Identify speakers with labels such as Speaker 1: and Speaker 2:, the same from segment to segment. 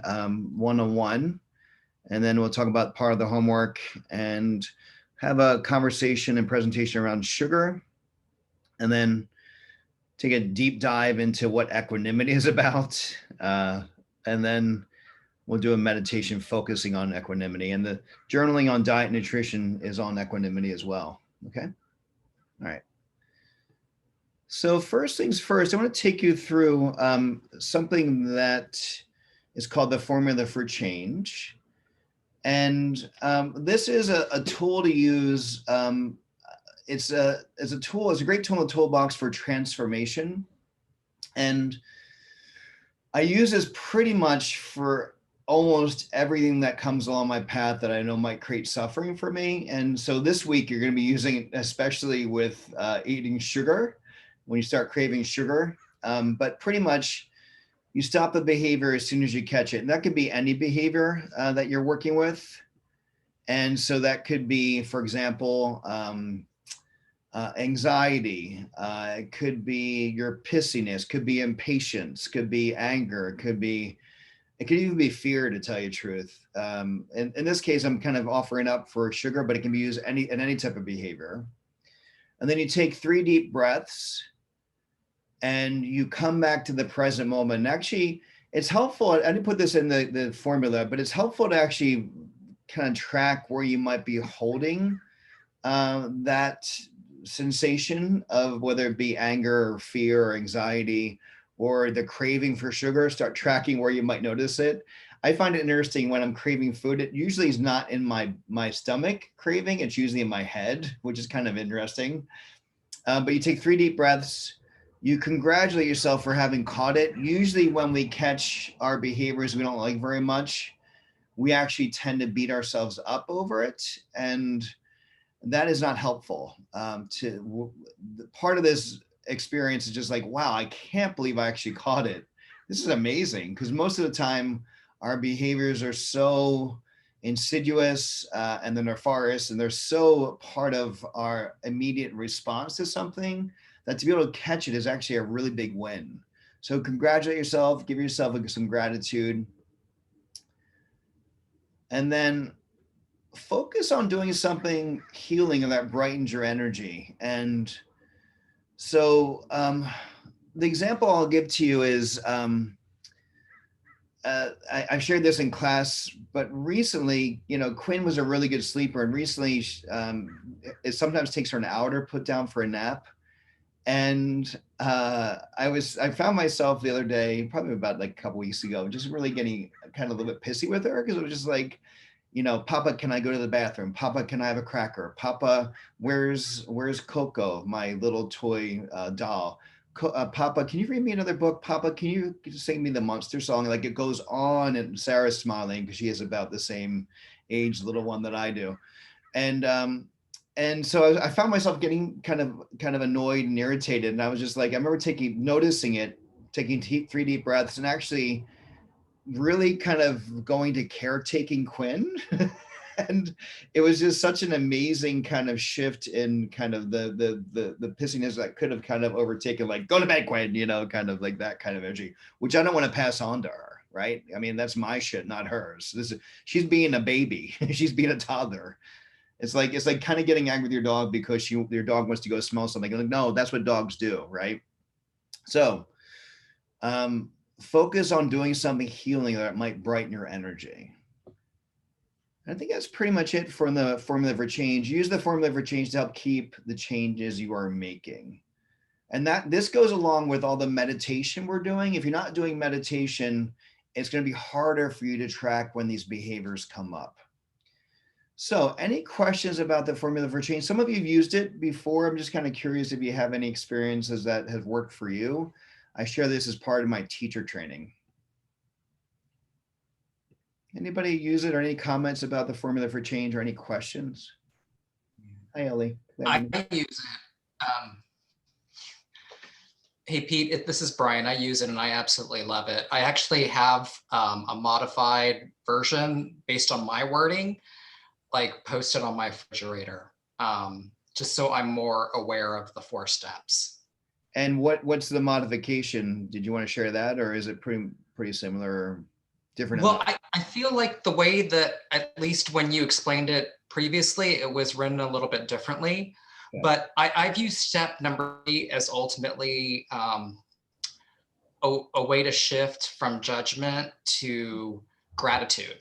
Speaker 1: one-on-one, and then we'll talk about part of the homework and have a conversation and presentation around sugar, and then take a deep dive into what equanimity is about, and then we'll do a meditation focusing on equanimity, and the journaling on diet and nutrition is on equanimity as well. Okay. All right. So first things first, I want to take you through something that is called the Formula for Change. And this is a tool to use. It's a tool. It's a great tool in the toolbox for transformation. And I use this pretty much for almost everything that comes along my path that I know might create suffering for me. And so this week you're going to be using it, especially with eating sugar, when you start craving sugar. But pretty much you stop the behavior as soon as you catch it. And that could be any behavior that you're working with. And so that could be, for example, anxiety, it could be your pissiness, could be impatience, could be anger, it could even be fear, to tell you the truth. In this case, I'm kind of offering up for sugar, but it can be used in any type of behavior. And then you take 3 deep breaths and you come back to the present moment. And actually, it's helpful. I didn't put this in the formula, but it's helpful to actually kind of track where you might be holding that sensation of whether it be anger or fear or anxiety or the craving for sugar. Start tracking where you might notice it. I find it interesting when I'm craving food. It usually is not in my stomach craving. It's usually in my head, which is kind of interesting. But you take 3 deep breaths. You congratulate yourself for having caught it. Usually when we catch our behaviors we don't like very much, we actually tend to beat ourselves up over it. And that is not helpful. Part of this experience is just like, wow, I can't believe I actually caught it. This is amazing, because most of the time our behaviors are so insidious and they're nefarious, and they're so part of our immediate response to something that to be able to catch it is actually a really big win. So congratulate yourself, give yourself some gratitude, and then focus on doing something healing and that brightens your energy. And so the example I'll give to you is I shared this in class, but recently, Quinn was a really good sleeper, and recently it sometimes takes her an hour to put down for a nap. And I found myself the other day, probably about like a couple weeks ago, just really getting kind of a little bit pissy with her, because it was just like, Papa, can I go to the bathroom? Papa, can I have a cracker? Papa, where's Coco, my little toy doll? Papa, can you read me another book? Papa, can you sing me the Monster song? Like, it goes on, and Sarah's smiling because she is about the same age little one that I do. And so I found myself getting kind of annoyed and irritated. And I was just like, I remember noticing it, taking 3 deep breaths, and actually really kind of going to caretaking Quinn. And it was just such an amazing kind of shift in kind of the pissiness that could have kind of overtaken, like, go to bed, Quinn, kind of like that kind of energy, which I don't want to pass on to her, right? I mean, that's my shit, not hers. She's being a baby. She's being a toddler. It's like kind of getting angry with your dog because your dog wants to go smell something. Like, no, that's what dogs do, right? So focus on doing something healing that might brighten your energy. I think that's pretty much it for the Formula for Change. Use the Formula for Change to help keep the changes you are making. And this goes along with all the meditation we're doing. If you're not doing meditation, it's going to be harder for you to track when these behaviors come up. So any questions about the Formula for Change? Some of you have used it before. I'm just kind of curious if you have any experiences that have worked for you. I share this as part of my teacher training. Anybody use it, or any comments about the Formula for Change, or any questions? Hi, Ellie.
Speaker 2: I use it. Hey, Pete, this is Brian. I use it and I absolutely love it. I actually have a modified version based on my wording, like posted on my refrigerator, just so I'm more aware of the 4 steps.
Speaker 1: And what's the modification? Did you want to share that, or is it pretty similar different in the.
Speaker 2: Well, I feel like the way that, at least when you explained it previously, it was written a little bit differently.
Speaker 1: Yeah.
Speaker 2: But I view step number 3 as ultimately a way to shift from judgment to gratitude.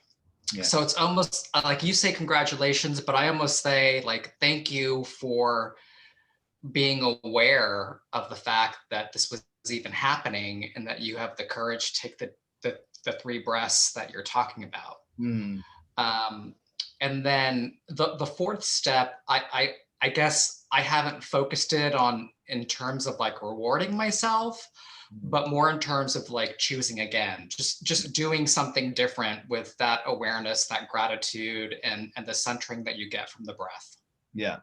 Speaker 1: Yeah.
Speaker 2: So it's almost like you say congratulations, but I almost say like thank you for being aware of the fact that this was even happening and that you have the courage to take the 3 breaths that you're talking about.
Speaker 1: Mm.
Speaker 2: Um, and then the fourth step, I guess I haven't focused it on in terms of like rewarding myself, but more in terms of like choosing again, just doing something different with that awareness, that gratitude, and the centering that you get from the breath.
Speaker 1: Yeah.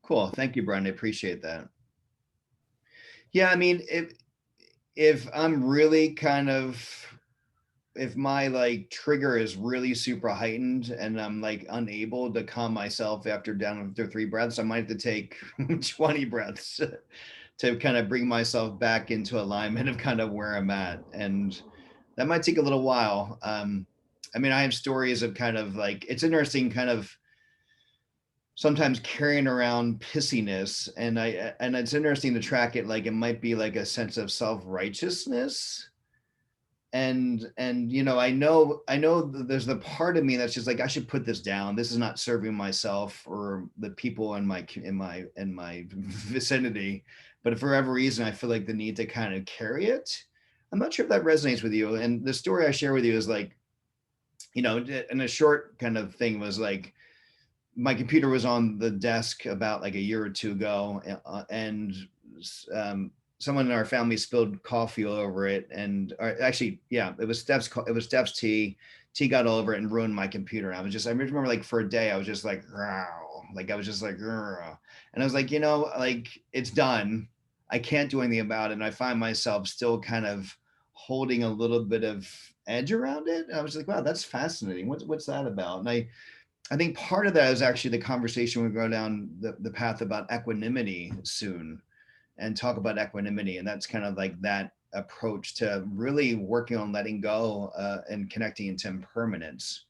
Speaker 1: Cool. Thank you, Brian. I appreciate that. Yeah, I mean, if I'm really kind of, if my like trigger is really super heightened and I'm like unable to calm myself after 3 breaths, I might have to take 20 breaths to kind of bring myself back into alignment of kind of where I'm at. And that might take a little while. I mean, I have stories of kind of like, it's interesting kind of sometimes carrying around pissiness, and it's interesting to track it. Like it might be like a sense of self-righteousness, and I know there's the part of me that's just like, I should put this down. This is not serving myself or the people in my vicinity. But for whatever reason, I feel like the need to kind of carry it. I'm not sure if that resonates with you. And the story I share with you is like, and a short kind of thing was like, my computer was on the desk about like a year or two ago, and someone in our family spilled coffee all over it, and actually, yeah, it was Steph's tea. Tea got all over it and ruined my computer. And I remember like for a day, I was just like, like I was just like, and I was like, like it's done. I can't do anything about it. And I find myself still kind of holding a little bit of edge around it. And I was like, wow, that's fascinating. What's that about? And I think part of that is actually the conversation we go down the path about equanimity soon, and talk about equanimity. And that's kind of like that approach to really working on letting go and connecting into impermanence.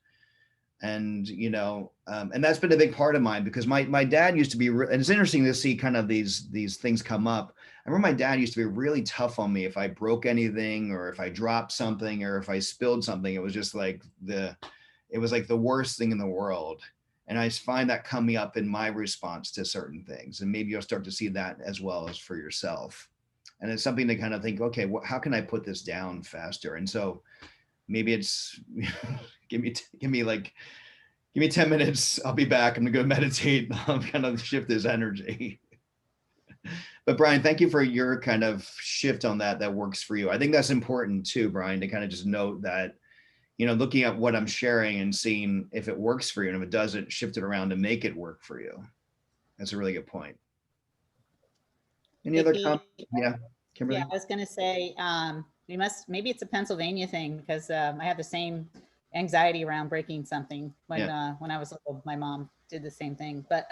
Speaker 1: And, and that's been a big part of mine, because my dad used to be, and it's interesting to see kind of these things come up. I remember my dad used to be really tough on me if I broke anything, or if I dropped something, or if I spilled something. It was just like it was like the worst thing in the world. And I find that coming up in my response to certain things. And maybe you'll start to see that as well as for yourself. And it's something to kind of think, okay, how can I put this down faster? And so maybe it's give me 10 minutes. I'll be back. I'm gonna go meditate. I'll kind of shift this energy. But Brian, thank you for your kind of shift on that works for you. I think that's important too, Brian, to kind of just note that, looking at what I'm sharing and seeing if it works for you, and if it doesn't, shift it around to make it work for you. That's a really good point. Any other comments? Yeah, Kimberly?
Speaker 3: Yeah, I was going to say, maybe it's a Pennsylvania thing, because I have the same anxiety around breaking something. When I was little, my mom did the same thing. But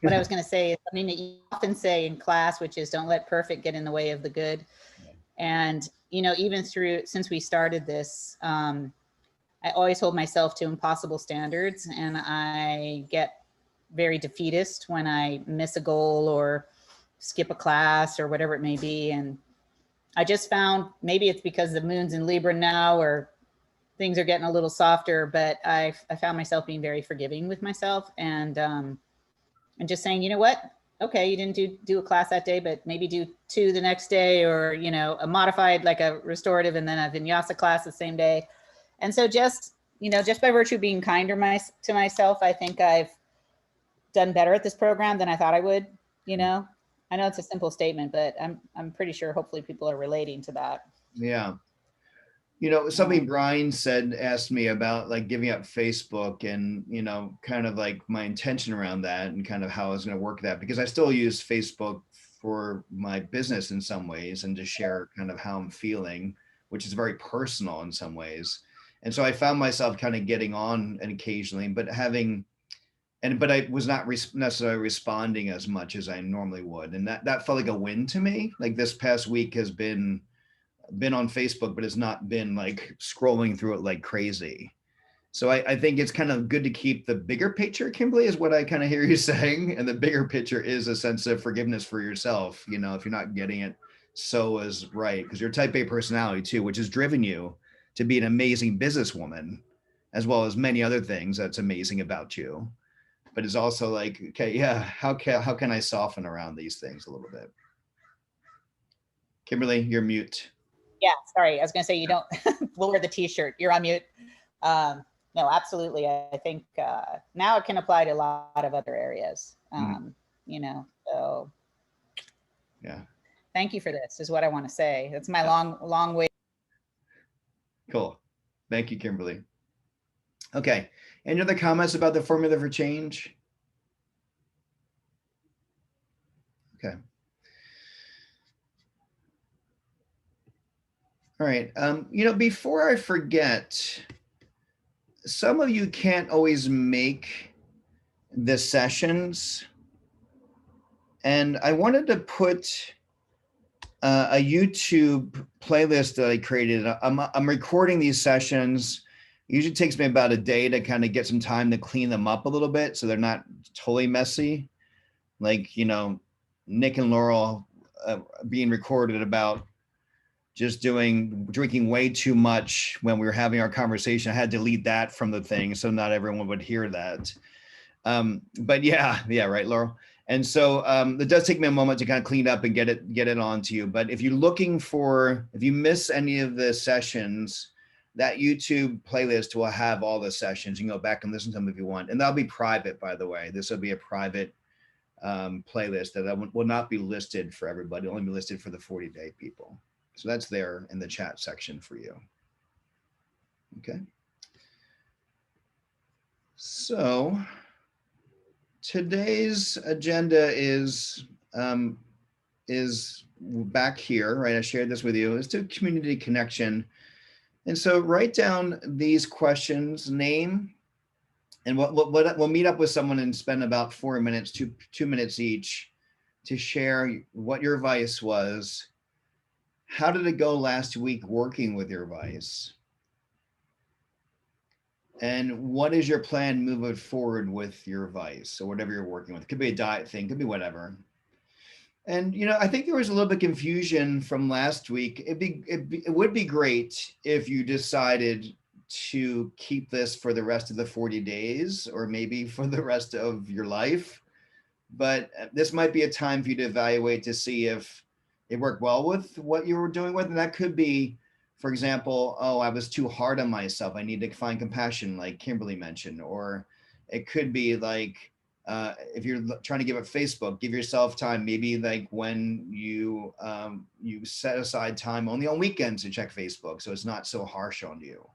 Speaker 3: what I was going to say is something that you often say in class, which is don't let perfect get in the way of the good. And, even since we started this, I always hold myself to impossible standards, and I get very defeatist when I miss a goal or skip a class or whatever it may be. And I just found, maybe it's because the moon's in Libra now, or things are getting a little softer, but I found myself being very forgiving with myself, and just saying, you know what? Okay, you didn't do a class that day, but maybe do 2 the next day, or, a modified, like a restorative, and then a vinyasa class the same day. And so just by virtue of being kinder to myself, I think I've done better at this program than I thought I would. I know it's a simple statement, but I'm pretty sure hopefully people are relating to that.
Speaker 1: Yeah. Something Brian asked me about like giving up Facebook, and, kind of like my intention around that, and kind of how I was going to work that, because I still use Facebook for my business in some ways, and to share kind of how I'm feeling, which is very personal in some ways. And so I found myself kind of getting on and occasionally, but I was not necessarily responding as much as I normally would. And that felt like a win to me. Like this past week has been been on Facebook, but has not been like scrolling through it like crazy. So I think it's kind of good to keep the bigger picture, Kimberly, is what I kind of hear you saying. And the bigger picture is a sense of forgiveness for yourself. You know, if you're not getting it, so is right. Because you're type A personality too, which has driven you to be an amazing businesswoman, as well as many other things that's amazing about you. But it's also like, okay, yeah, how can I soften around these things a little bit? Kimberly, you're mute.
Speaker 3: Yeah, sorry. I was going to say, you don't lower the t-shirt. You're on mute. No, absolutely. I think now it can apply to a lot of other areas, you know, so.
Speaker 1: Yeah.
Speaker 3: Thank you for this is what I want to say. That's my long way.
Speaker 1: Cool. Thank you, Kimberly. Okay. Any other comments about the formula for change? Okay. All right. You know, before I forget, some of you can't always make the sessions. And I wanted to put a YouTube playlist that I created. I'm recording these sessions. It usually takes me about a day to kind of get some time to clean them up a little bit so they're not totally messy. Like, you know, Nick and Laurel being recorded about just drinking way too much when we were having our conversation. I had to delete that from the thing so not everyone would hear that. But yeah, right, Laurel. And so it does take me a moment to kind of clean up and get it onto you. But if you miss any of the sessions, that YouTube playlist will have all the sessions. You can go back and listen to them if you want. And that'll be private, by the way. This will be a private playlist that will not be listed for everybody. It'll only be listed for the 40-day people. So that's there in the chat section for you. Okay. So today's agenda is back here, right? I shared this with you. It's to community connection. And so write down these questions, name, and we'll meet up with someone and spend about 4 minutes, two minutes each to share what your advice was. How did it go last week working with your advice? And what is your plan moving forward with your advice? So whatever you're working with, it could be a diet thing, could be whatever. And, you know, I think there was a little bit of confusion from last week. It would be great if you decided to keep this for the rest of the 40 days or maybe for the rest of your life. But this might be a time for you to evaluate to see if it worked well with what you were doing with. And that could be, for example, oh, I was too hard on myself. I need to find compassion, like Kimberly mentioned. Or it could be like, if you're trying to give up Facebook, give yourself time. Maybe like when you set aside time only on weekends to check Facebook, so it's not so harsh on you.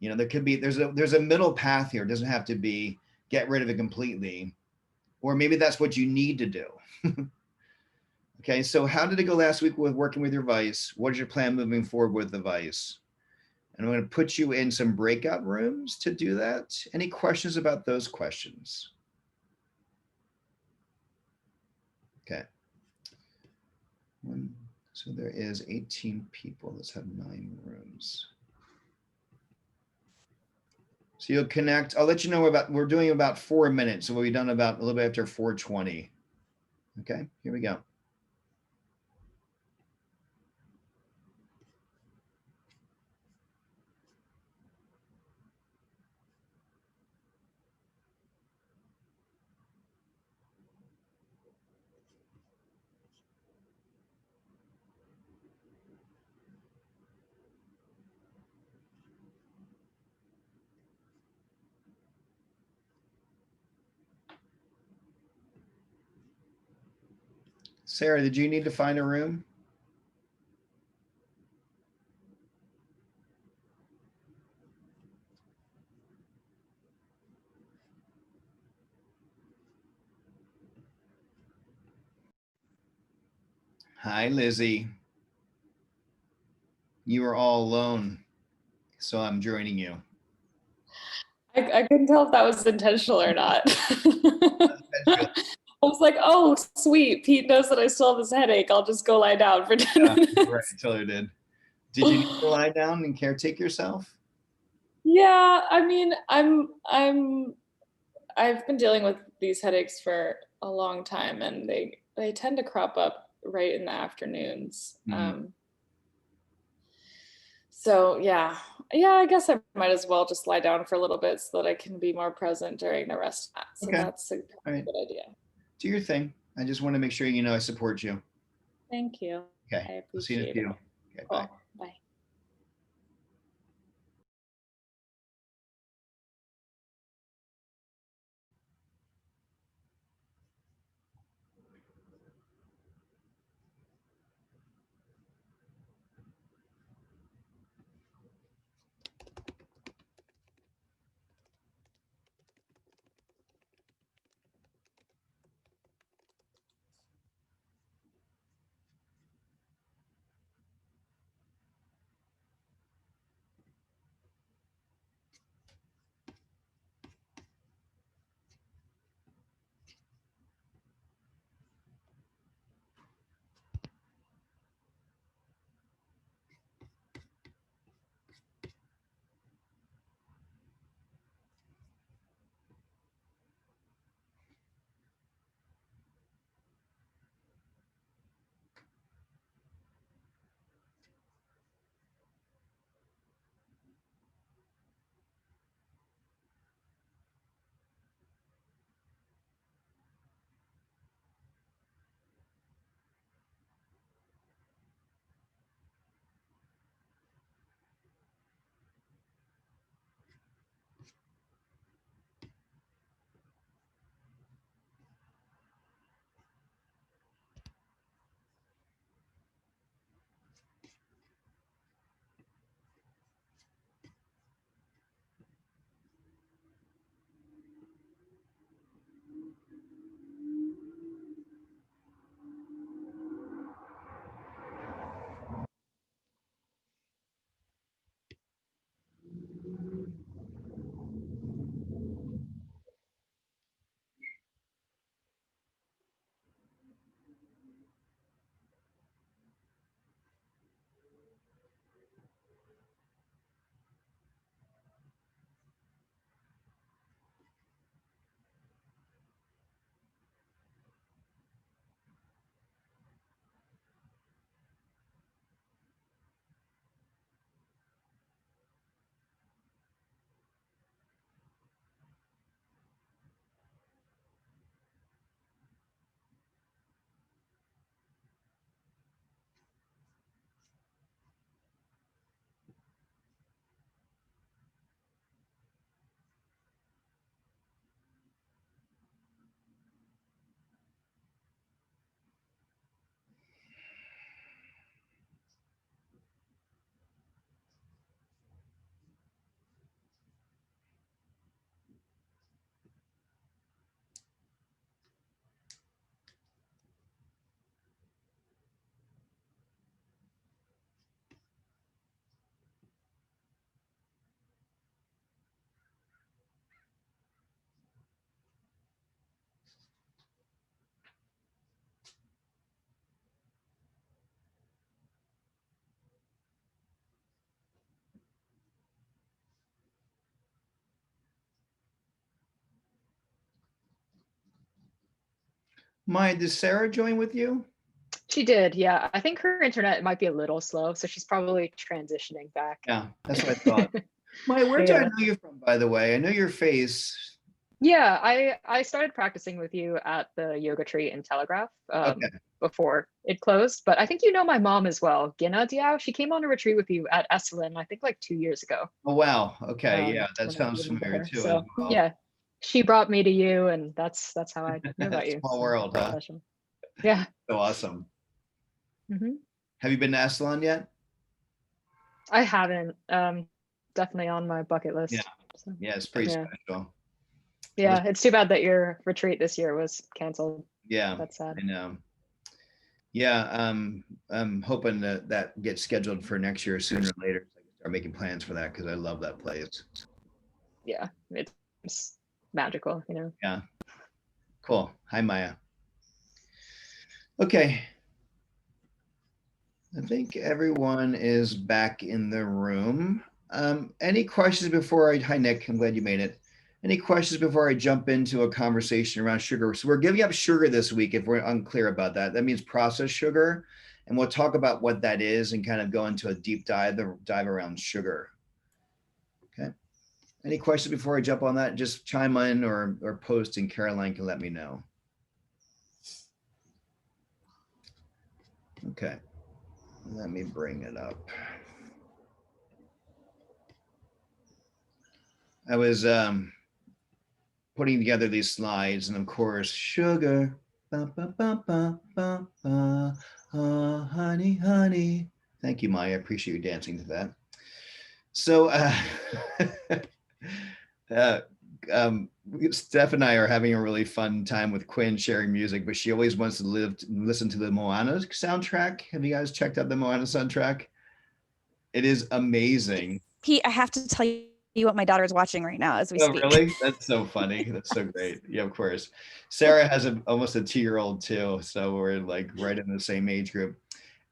Speaker 1: You know, there's a middle path here. It doesn't have to be get rid of it completely, or maybe that's what you need to do. Okay, so how did it go last week with working with your vice? What is your plan moving forward with the vice? And I'm going to put you in some breakout rooms to do that. Any questions about those questions? Okay. So there is 18 people. Let's have 9 rooms. So you'll connect. I'll let you know we're doing about 4 minutes. So we'll be done about a little bit after 4:20. Okay, here we go. Sarah, did you need to find a room? Hi, Lizzie. You are all alone, so I'm joining you.
Speaker 4: I couldn't tell if that was intentional or not. I was like, oh, sweet. Pete knows that I still have this headache. I'll just go lie down for 10 minutes.
Speaker 1: Right, totally did. Did you need to lie down and caretake yourself?
Speaker 4: Yeah, I mean, I've been dealing with these headaches for a long time, and they tend to crop up right in the afternoons.
Speaker 1: Mhm.
Speaker 4: So yeah, I guess I might as well just lie down for a little bit so that I can be more present during the rest of that. So
Speaker 1: Okay.
Speaker 4: that's a
Speaker 1: All right.
Speaker 4: good idea.
Speaker 1: Do your thing. I just want to make sure you know I support you.
Speaker 4: Thank you.
Speaker 1: Okay.
Speaker 4: I
Speaker 1: I'll see you in a
Speaker 4: appreciate
Speaker 1: few.
Speaker 4: it.
Speaker 1: Okay. Bye.
Speaker 4: Cool. Bye.
Speaker 1: Maya, does Sarah join with you?
Speaker 5: She did, yeah. I think her internet might be a little slow, so she's probably transitioning back.
Speaker 1: Yeah, that's what I thought. Maya, where do I
Speaker 5: Yeah.
Speaker 1: know you from, by the way? I know your face.
Speaker 5: Yeah, I started practicing with you at the yoga tree in Telegraph
Speaker 1: Okay.
Speaker 5: before it closed, but I think you know my mom as well, Gina Diao. She came on a retreat with you at Esalen, I think like 2 years ago.
Speaker 1: Oh, wow. Okay. Yeah, that
Speaker 5: When I
Speaker 1: sounds
Speaker 5: remember
Speaker 1: familiar
Speaker 5: her.
Speaker 1: too as
Speaker 5: So
Speaker 1: well.
Speaker 5: yeah, she brought me to you, and that's how I knew about you.
Speaker 1: Small
Speaker 5: So,
Speaker 1: world, huh?
Speaker 5: special. Yeah.
Speaker 1: So awesome.
Speaker 5: hmm
Speaker 1: Have you been to Aslan yet?
Speaker 5: I haven't. Definitely on my bucket list.
Speaker 1: Yeah.
Speaker 5: So,
Speaker 1: Yeah, it's pretty
Speaker 5: yeah.
Speaker 1: special.
Speaker 5: Yeah, it's too bad that your retreat this year was canceled.
Speaker 1: Yeah,
Speaker 5: That's sad.
Speaker 1: I know. Yeah, I'm hoping that that gets scheduled for next year sooner or later. So I can start making plans for that because I love that place.
Speaker 5: Yeah, it's magical, you know.
Speaker 1: Yeah, cool. Hi, Maya. Okay. I think everyone is back in the room. Any questions before hi Nick, I'm glad you made it. Any questions before I jump into a conversation around sugar? So we're giving up sugar this week if we're unclear about that. That means processed sugar. And we'll talk about what that is and kind of go into a deep dive around sugar. Okay. Any questions before I jump on that? Just chime in or post and Caroline can let me know. Okay. Let me bring it up. I was putting together these slides, and of course, sugar, ba, ba, ba, ba, ba, ba, honey, honey. Thank you, Maya. I appreciate you dancing to that. So, Steph and I are having a really fun time with Quinn sharing music, but she always wants to listen to the Moana soundtrack. Have you guys checked out the Moana soundtrack? It is amazing.
Speaker 6: Pete, I have to tell you what my daughter is watching right now as we speak.
Speaker 1: Oh, really? That's so funny. That's so great. Yeah, of course. Sarah has almost a 2-year-old too, so we're like right in the same age group.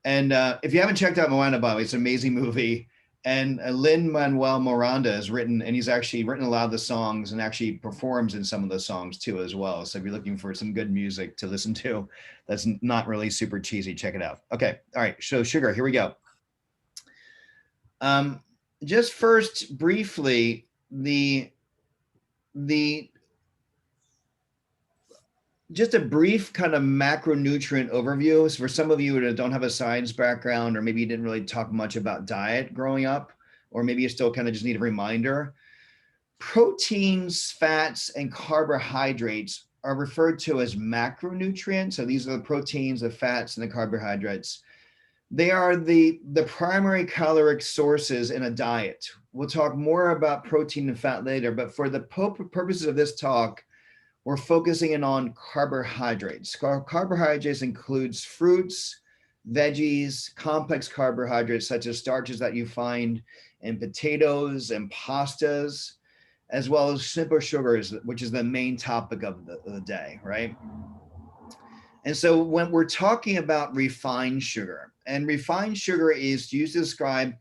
Speaker 1: And if you haven't checked out Moana, by the way, it's an amazing movie. And Lin-Manuel Miranda has written, and he's actually written a lot of the songs and actually performs in some of the songs too as well. So if you're looking for some good music to listen to, that's not really super cheesy, check it out. Okay, all right, so sugar, here we go. Just first, briefly, just a brief kind of macronutrient overview. So for some of you that don't have a science background, or maybe you didn't really talk much about diet growing up, or maybe you still kind of just need a reminder, proteins, fats, and carbohydrates are referred to as macronutrients. So these are the proteins, the fats, and the carbohydrates. They are the primary caloric sources in a diet. We'll talk more about protein and fat later, but for the purposes of this talk, we're focusing in on carbohydrates. Carbohydrates includes fruits, veggies, complex carbohydrates such as starches that you find in potatoes and pastas, as well as simple sugars, which is the main topic of the day, right? And so when we're talking about refined sugar, and refined sugar is used to describe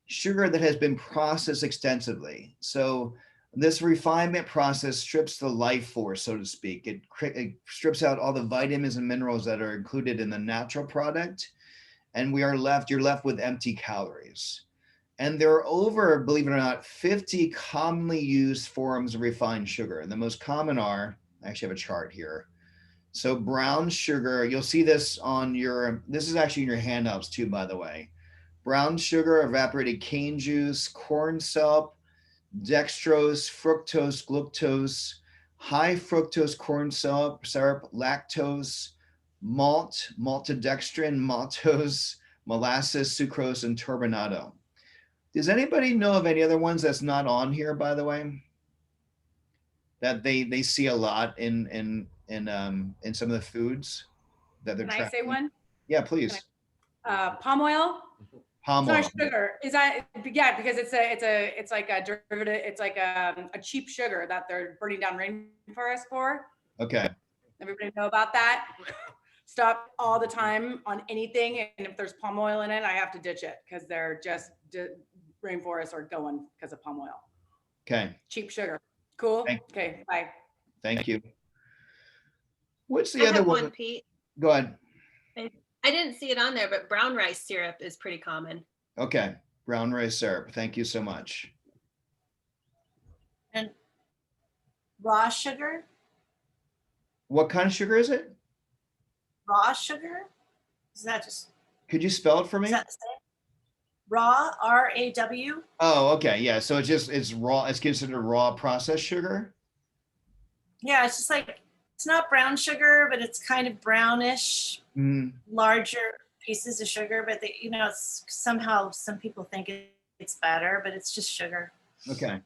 Speaker 1: sugar that has been processed extensively. So this refinement process strips the life force, so to speak. It strips out all the vitamins and minerals that are included in the natural product. And you're left with empty calories. And there are over, believe it or not, 50 commonly used forms of refined sugar. And the most common are, I actually have a chart here. So brown sugar, you'll see this this is actually in your handouts too, by the way. Brown sugar, evaporated cane juice, corn syrup, dextrose, fructose, glucose, high fructose corn syrup, lactose, malt, maltodextrin, maltose, molasses, sucrose, and turbinado. Does anybody know of any other ones that's not on here, by the way? That they see a lot in some of the foods that they're
Speaker 7: Can I
Speaker 1: tracking?
Speaker 7: say one?
Speaker 1: Yeah, please.
Speaker 7: Palm oil.
Speaker 1: Palm
Speaker 7: It's
Speaker 1: oil.
Speaker 7: not sugar. Is that, yeah, because it's like a derivative. It's like a cheap sugar that they're burning down rainforests for.
Speaker 1: Okay.
Speaker 7: Everybody know about that? Stop all the time on anything, and if there's palm oil in it, I have to ditch it because they're just rainforests are going because of palm oil.
Speaker 1: Okay.
Speaker 7: Cheap sugar. Cool. Okay. Bye.
Speaker 1: Thank you. What's the
Speaker 8: I
Speaker 1: other
Speaker 8: have
Speaker 1: one?
Speaker 8: one, Pete.
Speaker 1: Go ahead.
Speaker 8: I didn't see it on there, but brown rice syrup is pretty common.
Speaker 1: Okay. Brown rice syrup. Thank you so much.
Speaker 9: And raw sugar?
Speaker 1: What kind of sugar is it?
Speaker 9: Raw sugar? Is that just,
Speaker 1: Could you spell it for me?
Speaker 9: is that the same? Raw, R-A-W?
Speaker 1: Oh, okay. Yeah. So it's raw. It's considered raw processed sugar.
Speaker 9: Yeah, it's just like, it's not brown sugar, but it's kind of brownish, larger pieces of sugar, but they, it's somehow some people think it's better, but it's just sugar.
Speaker 1: Okay.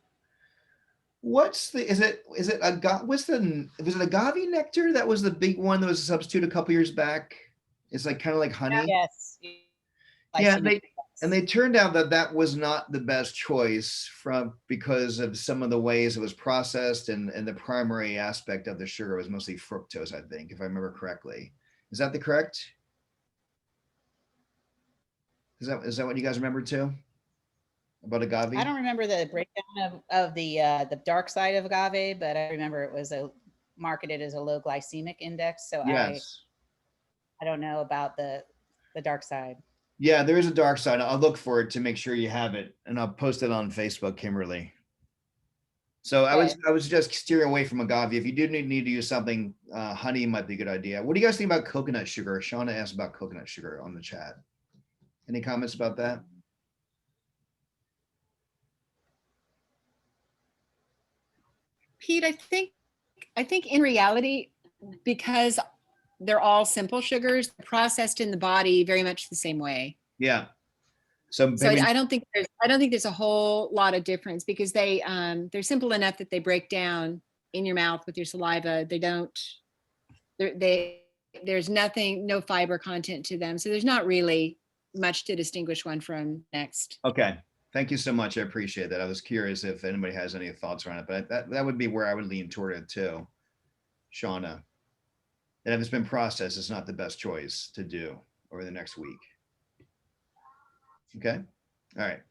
Speaker 1: Was it agave nectar? That was the big one that was a substitute a couple years back. It's like kind of like honey.
Speaker 3: Yes.
Speaker 1: Yeah, they turned out that was not the best choice because of some of the ways it was processed, and the primary aspect of the sugar was mostly fructose, I think, if I remember correctly. Is that correct? Is that what you guys remember too? About agave?
Speaker 3: I don't remember the breakdown of the dark side of agave, but I remember it was marketed as a low glycemic index. So
Speaker 1: Yes.
Speaker 3: I don't know about the dark side.
Speaker 1: Yeah, there is a dark side. I'll look for it to make sure you have it, and I'll post it on Facebook, Kimberly. So
Speaker 3: Okay.
Speaker 1: I was just steering away from agave. If you do need to use something, honey might be a good idea. What do you guys think about coconut sugar? Shauna asked about coconut sugar on the chat. Any comments about that?
Speaker 10: Pete, I think in reality, because they're all simple sugars processed in the body very much the same way.
Speaker 1: Yeah. So
Speaker 10: I don't think there's a whole lot of difference because they're simple enough that they break down in your mouth with your saliva. There's no fiber content to them. So there's not really much to distinguish one from next.
Speaker 1: Okay. Thank you so much. I appreciate that. I was curious if anybody has any thoughts around it, but that would be where I would lean toward it too, Shauna. That if it's been processed, it's not the best choice to do over the next week. Okay. All right.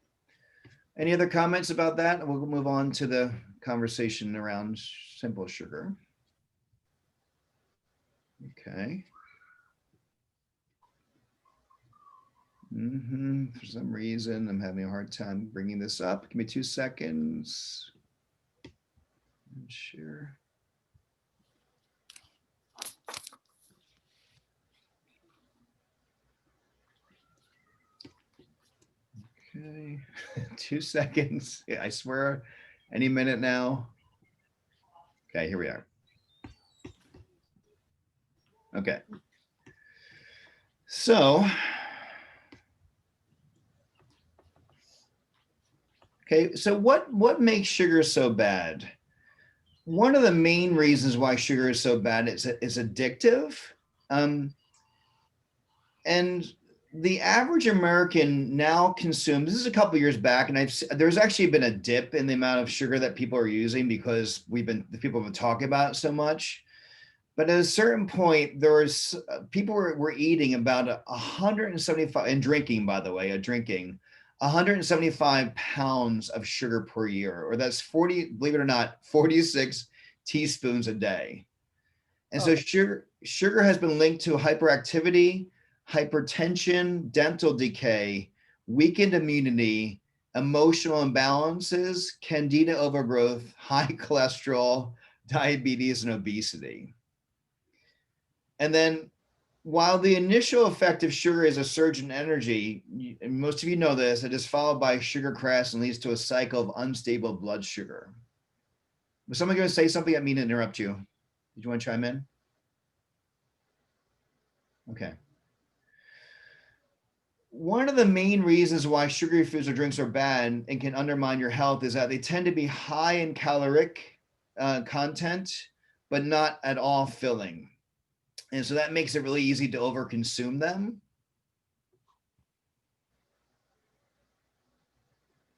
Speaker 1: Any other comments about that? We'll move on to the conversation around simple sugar. Okay. For some reason, I'm having a hard time bringing this up. Give me 2 seconds. Sure. Okay, 2 seconds. Yeah, I swear, any minute now. Okay, here we are. Okay. So, what makes sugar so bad? One of the main reasons why sugar is so bad is addictive. And the average American now consumes, this is a couple years back, and there's actually been a dip in the amount of sugar that people are using because people have been talking about it so much. But at a certain point, people were eating about 175, and drinking, by the way, drinking 175 pounds of sugar per year, or that's 40, believe it or not, 46 teaspoons a day. And so sugar has been linked to hyperactivity, hypertension, dental decay, weakened immunity, emotional imbalances, candida overgrowth, high cholesterol, diabetes, and obesity. And then while the initial effect of sugar is a surge in energy, and most of you know this, it is followed by sugar crash and leads to a cycle of unstable blood sugar. Was someone going to say something? I mean to interrupt you. Did you want to chime in? Okay. One of the main reasons why sugary foods or drinks are bad and can undermine your health is that they tend to be high in caloric content, but not at all filling. And so that makes it really easy to overconsume them.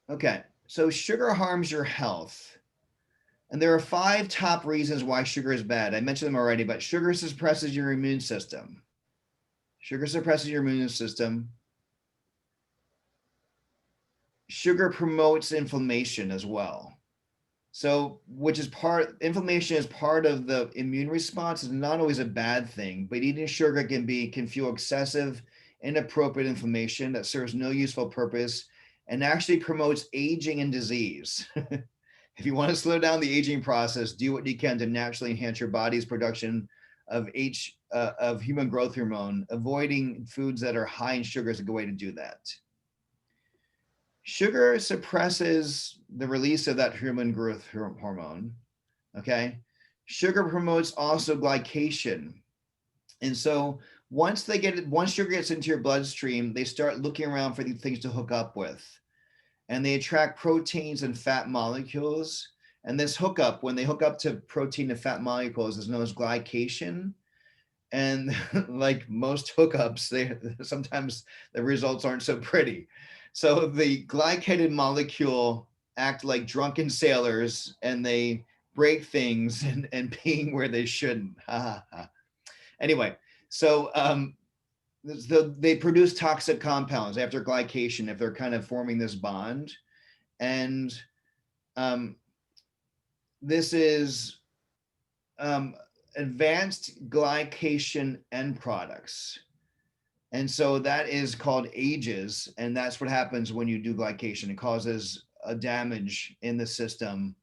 Speaker 1: Okay, so sugar harms your health. And there are 5 top reasons why sugar is bad. I mentioned them already, but sugar suppresses your immune system. Sugar suppresses your immune system. Sugar promotes inflammation as well. So, inflammation is part of the immune response. It's not always a bad thing, but eating sugar can fuel excessive, inappropriate inflammation that serves no useful purpose and actually promotes aging and disease. If you want to slow down the aging process, do what you can to naturally enhance your body's production of human growth hormone. Avoiding foods that are high in sugar is a good way to do that. Sugar suppresses the release of that human growth hormone, okay? Sugar promotes also glycation. And so once sugar gets into your bloodstream, they start looking around for these things to hook up with. And they attract proteins and fat molecules. And this hookup, when they hook up to protein and fat molecules, is known as glycation. And like most hookups, sometimes the results aren't so pretty. So the glycated molecule act like drunken sailors and they break things and peeing where they shouldn't. Anyway, so they produce toxic compounds after glycation if they're kind of forming this bond. And this is advanced glycation end products. And so that is called AGEs. And that's what happens when you do glycation. It causes a damage in the system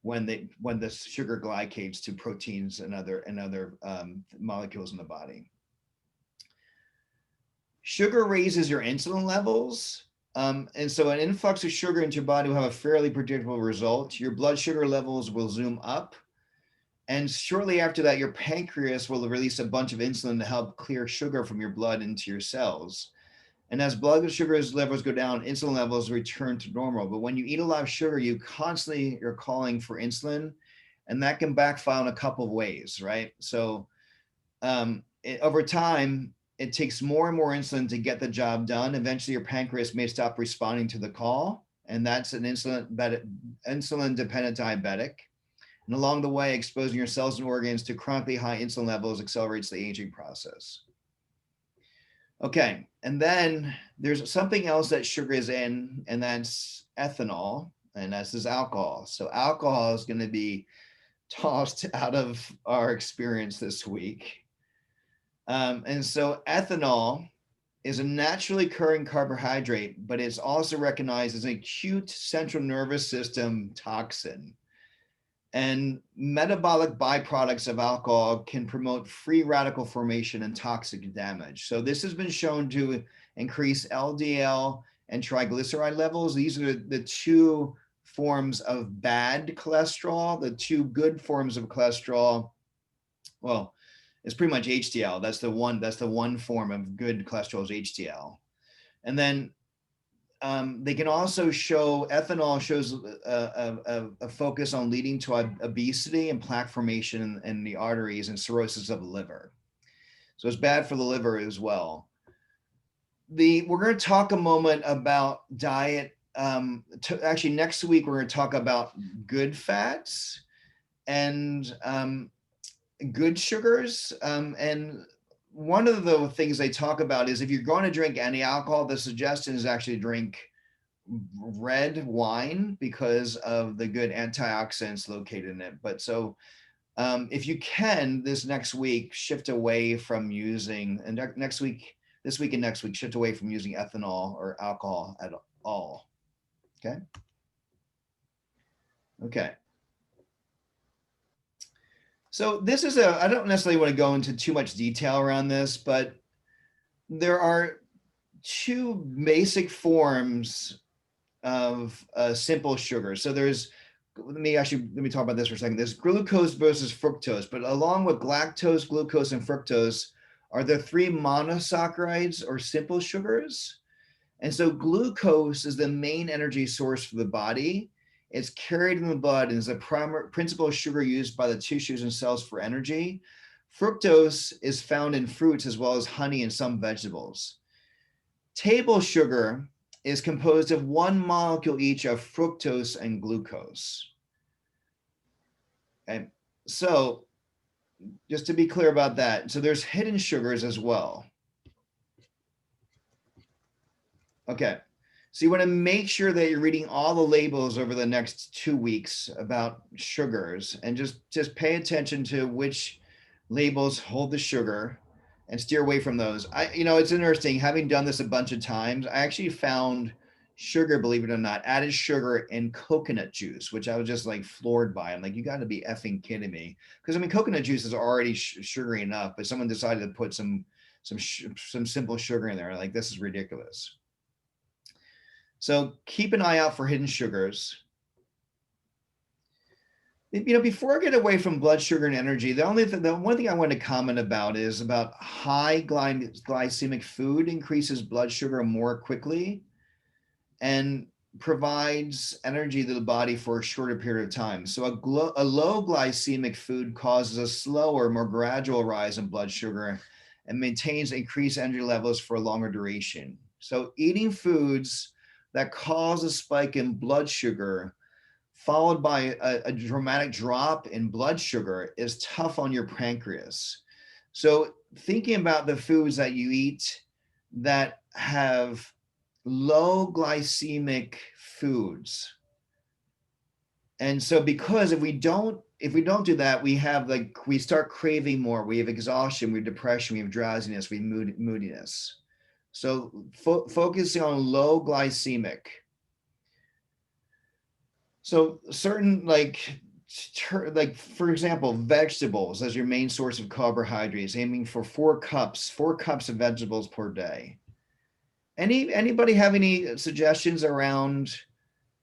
Speaker 1: when the sugar glycates to proteins and other molecules in the body. Sugar raises your insulin levels. And so an influx of sugar into your body will have a fairly predictable result. Your blood sugar levels will zoom up. And shortly after that, your pancreas will release a bunch of insulin to help clear sugar from your blood into your cells. And as blood sugar levels go down, insulin levels return to normal. But when you eat a lot of sugar, you're calling for insulin, and that can backfire in a couple of ways, right? So over time, it takes more and more insulin to get the job done. Eventually, your pancreas may stop responding to the call, and that's an insulin-dependent diabetic. And along the way, exposing your cells and organs to chronically high insulin levels accelerates the aging process. Okay, and then there's something else that sugar is in, and that's ethanol, and that's this alcohol. So alcohol is going to be tossed out of our experience this week. And so ethanol is a naturally occurring carbohydrate, but it's also recognized as an acute central nervous system toxin. And metabolic byproducts of alcohol can promote free radical formation and toxic damage. So this has been shown to increase LDL and triglyceride levels. These are the two forms of bad cholesterol. The two good forms of cholesterol, well, it's pretty much HDL. That's the one form of good cholesterol is HDL. And then they can also show, ethanol shows a focus on leading to obesity and plaque formation in the arteries and cirrhosis of the liver. So it's bad for the liver as well. We're going to talk a moment about diet. Actually, next week, we're going to talk about good fats and good sugars. And one of the things they talk about is if you're going to drink any alcohol, the suggestion is actually drink red wine because of the good antioxidants located in it. But so if you can, this next week, shift away from using, and this week and next week, shift away from using ethanol or alcohol at all. Okay. Okay. So this is I don't necessarily want to go into too much detail around this, but there are two basic forms of simple sugar. So let me talk about this for a second. There's glucose versus fructose, but along with lactose, glucose, and fructose are the three monosaccharides or simple sugars. And so glucose is the main energy source for the body. It's carried in the blood and is the principal sugar used by the tissues and cells for energy. Fructose is found in fruits as well as honey and some vegetables. Table sugar is composed of one molecule each of fructose and glucose. Okay, so just to be clear about that, so there's hidden sugars as well. Okay. So you want to make sure that you're reading all the labels over the next 2 weeks about sugars, and just pay attention to which labels hold the sugar and steer away from those. It's interesting, having done this a bunch of times, I actually found sugar, believe it or not, added sugar in coconut juice, which I was just like floored by. I'm like, you got to be effing kidding me. Because coconut juice is already sugary enough, but someone decided to put some simple sugar in there. Like, this is ridiculous. So keep an eye out for hidden sugars. Before I get away from blood sugar and energy, the one thing I want to comment about is about high glycemic food increases blood sugar more quickly and provides energy to the body for a shorter period of time. So a low glycemic food causes a slower, more gradual rise in blood sugar and maintains increased energy levels for a longer duration. So eating foods that cause a spike in blood sugar followed by a dramatic drop in blood sugar is tough on your pancreas. So thinking about the foods that you eat that have low glycemic foods. And so because if we don't do that, we start craving more. We have exhaustion, we have depression, we have drowsiness, we have moodiness. So focusing on low glycemic. So certain like for example, vegetables as your main source of carbohydrates, aiming for 4 cups of vegetables per day. Anybody have any suggestions around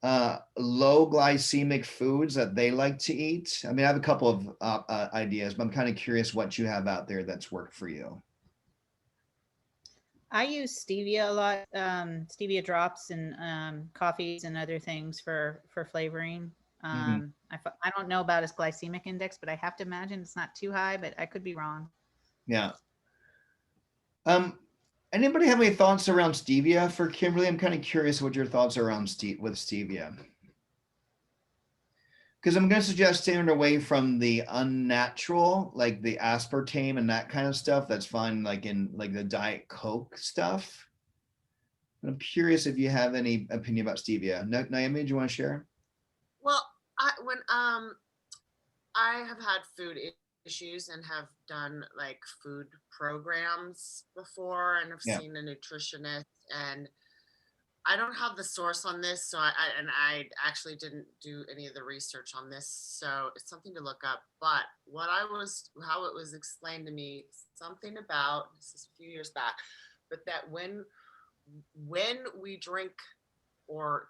Speaker 1: low glycemic foods that they like to eat? I mean, I have a couple of ideas, but I'm kind of curious what you have out there that's worked for you.
Speaker 3: I use stevia a lot, stevia drops in coffees and other things for flavoring. I don't know about his glycemic index, but I have to imagine it's not too high, but I could be wrong.
Speaker 1: Yeah. Anybody have any thoughts around stevia for Kimberly? I'm kind of curious what your thoughts are around with stevia. Because I'm going to suggest staying away from the unnatural, like the aspartame and that kind of stuff. That's fine, like in like the Diet Coke stuff. But I'm curious if you have any opinion about stevia. Naomi, do you want to share?
Speaker 11: Well, when I have had food issues and have done like food programs before, and have seen a nutritionist, and I don't have the source on this, so I actually didn't do any of the research on this, so it's something to look up. But how it was explained to me, something about, this is a few years back, but that when we drink or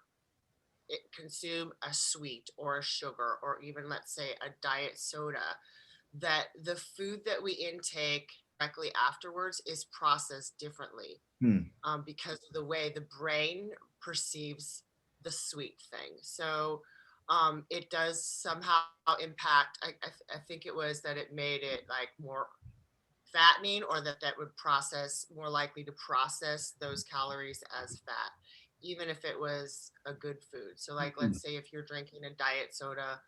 Speaker 11: consume a sweet or a sugar, or even let's say a diet soda, that the food that we intake directly afterwards is processed differently. Because of the way the brain perceives the sweet thing. So it does somehow impact, I think it was that it made it like more fattening, or that would more likely to process those calories as fat, even if it was a good food. So like, let's say if you're drinking a diet soda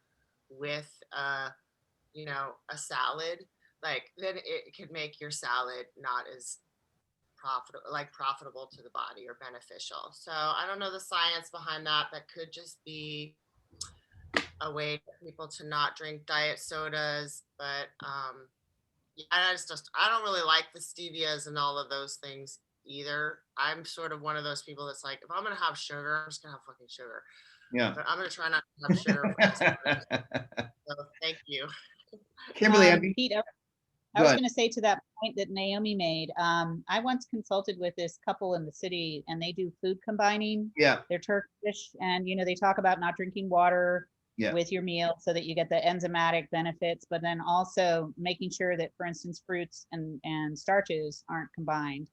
Speaker 11: with a salad, like then it could make your salad not as profitable to the body or beneficial. So I don't know the science behind that. That could just be a way for people to not drink diet sodas. But I don't really like the stevias and all of those things either. I'm sort of one of those people that's like, if I'm gonna have sugar, I'm just gonna have fucking sugar.
Speaker 1: Yeah.
Speaker 11: But I'm gonna try not to have sugar. So thank you.
Speaker 1: Kimberly,
Speaker 3: Pete, I was going to say to that point that Naomi made, I once consulted with this couple in the city, and they do food combining.
Speaker 1: Yeah.
Speaker 3: They're Turkish, and they talk about not drinking water with your meal so that you get the enzymatic benefits, but then also making sure that, for instance, fruits and starches aren't combined.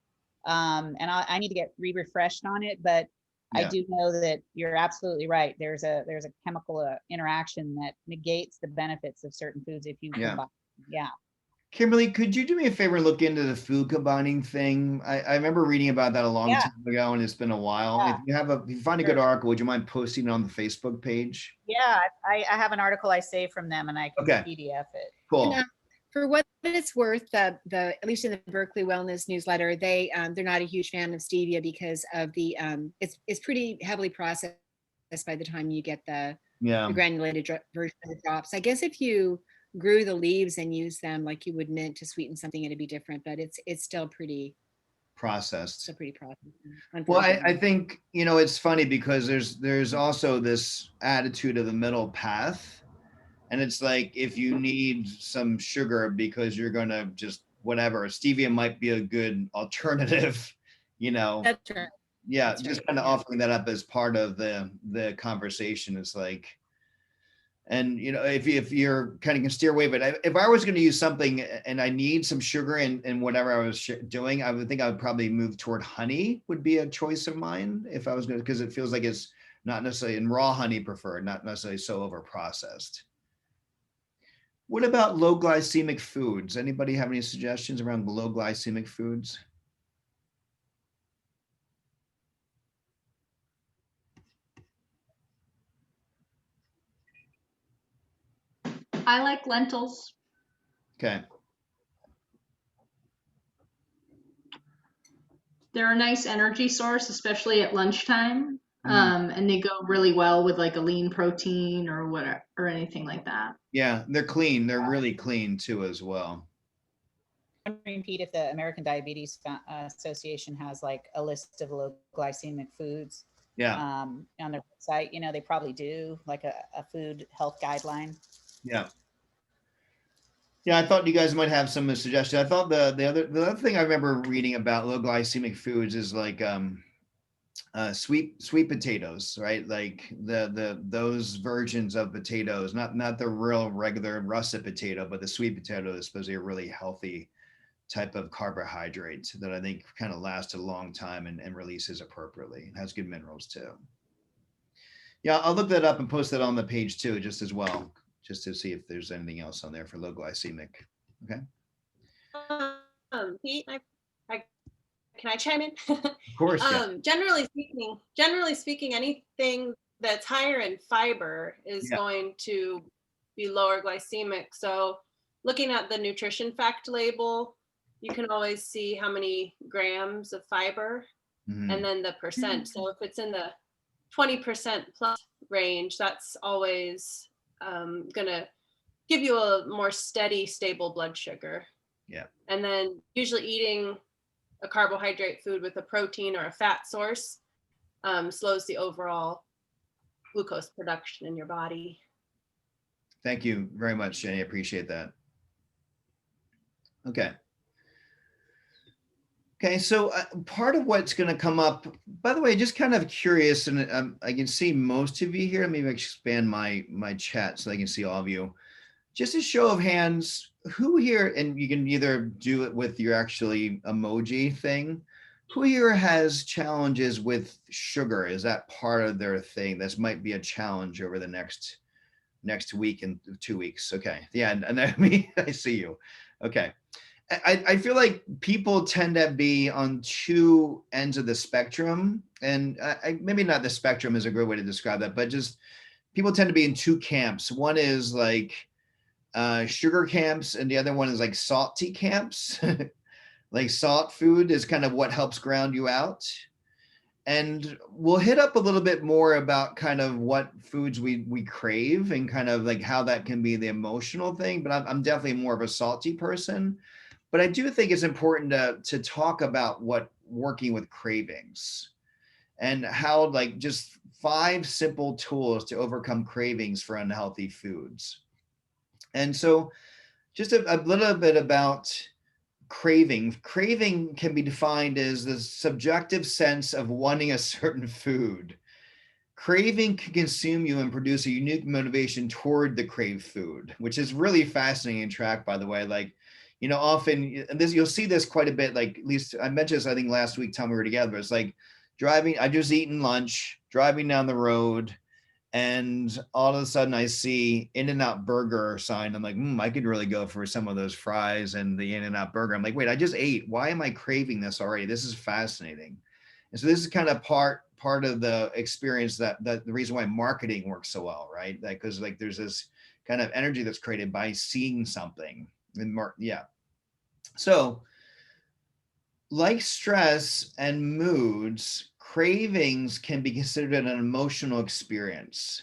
Speaker 3: And I need to get refreshed on it, but I do know that you're absolutely right. There's a chemical interaction that negates the benefits of certain foods if you combine. Yeah.
Speaker 1: Kimberly, could you do me a favor and look into the food combining thing? I remember reading about that a long time ago, and it's been a while.
Speaker 3: Yeah.
Speaker 1: If you find a good article, would you mind posting it on the Facebook page?
Speaker 3: Yeah, I have an article I saved from them, and I can PDF it.
Speaker 1: Cool.
Speaker 10: And, for what it's worth, the at least in the Berkeley Wellness newsletter, they're not a huge fan of stevia because of the it's pretty heavily processed by the time you get the granulated version of the drops. I guess if you grew the leaves and use them like you would mint to sweeten something, it'd be different, but it's still pretty
Speaker 1: processed.
Speaker 10: Still pretty processed.
Speaker 1: Well, I think it's funny because there's also this attitude of the middle path. And it's like, if you need some sugar because you're going to just whatever, stevia might be a good alternative,
Speaker 10: That's true.
Speaker 1: Yeah,
Speaker 10: That's
Speaker 1: just
Speaker 10: right.
Speaker 1: kind of offering that up as part of the conversation. It's like, and if you're kind of can steer away, but if I was going to use something and I need some sugar in whatever I was doing, I would think I would probably move toward honey would be a choice of mine if I was going to, because it feels like it's not necessarily in raw honey preferred, not necessarily so over processed. What about low glycemic foods? Anybody have any suggestions around low glycemic foods?
Speaker 12: I like lentils.
Speaker 1: Okay.
Speaker 12: They're a nice energy source, especially at lunchtime.
Speaker 1: Mm.
Speaker 12: And they go really well with like a lean protein or whatever or anything like that.
Speaker 1: Yeah, they're clean. They're really clean too as well.
Speaker 3: I'm wondering, Pete, if the American Diabetes Association has like a list of low glycemic foods
Speaker 1: Yeah.
Speaker 3: On their website. You know, they probably do, like a food health guideline.
Speaker 1: Yeah. Yeah, I thought you guys might have some suggestions. I thought the other thing I remember reading about low glycemic foods is like sweet potatoes, right? Like those versions of potatoes, not the real regular russet potato, but the sweet potato is supposed to be a really healthy type of carbohydrate that I think kind of lasts a long time and releases appropriately. It has good minerals too. Yeah, I'll look that up and post that on the page too, just as well, just to see if there's anything else on there for low glycemic. Okay.
Speaker 8: Pete, can I chime in?
Speaker 1: Of course. Yeah.
Speaker 8: Generally speaking, anything that's higher in fiber is going to be lower glycemic. So looking at the nutrition fact label, you can always see how many grams of fiber and then the percent. So if it's in the 20% plus range, that's always gonna give you a more steady, stable blood sugar.
Speaker 1: Yeah.
Speaker 8: And then usually eating a carbohydrate food with a protein or a fat source slows the overall glucose production in your body.
Speaker 1: Thank you very much, Jenny. I appreciate that. Okay. Okay, so part of what's going to come up, by the way, just kind of curious, and I can see most of you here. Maybe I expand my chat so I can see all of you. Just a show of hands, who here, and you can either do it with your actually emoji thing, who here has challenges with sugar? Is that part of their thing? This might be a challenge over the next week and 2 weeks. Okay, yeah, and I mean, I see you. Okay. I feel like people tend to be on two ends of the spectrum, and maybe not the spectrum is a good way to describe that, but just people tend to be in two camps. One is like sugar camps, and the other one is like salty camps. Like salt food is kind of what helps ground you out. And we'll hit up a little bit more about kind of what foods we crave and kind of like how that can be the emotional thing. But I'm definitely more of a salty person. But I do think it's important to talk about what working with cravings and how like just 5 simple tools to overcome cravings for unhealthy foods. And so just a little bit about craving. Craving can be defined as the subjective sense of wanting a certain food. Craving can consume you and produce a unique motivation toward the craved food, which is really fascinating to track, by the way. Like, you know, often, and this, you'll see this quite a bit, like at least I mentioned this, I think last week, time we were together, it's like driving, I just eaten lunch, driving down the road, and all of a sudden I see In-N-Out Burger sign. I'm like, I could really go for some of those fries and the In-N-Out Burger. I'm like, wait, I just ate. Why am I craving this already? This is fascinating. And so this is kind of part of the experience that the reason why marketing works so well, right? Like, because like there's this kind of energy that's created by seeing something. And yeah. So like stress and moods, cravings can be considered an emotional experience.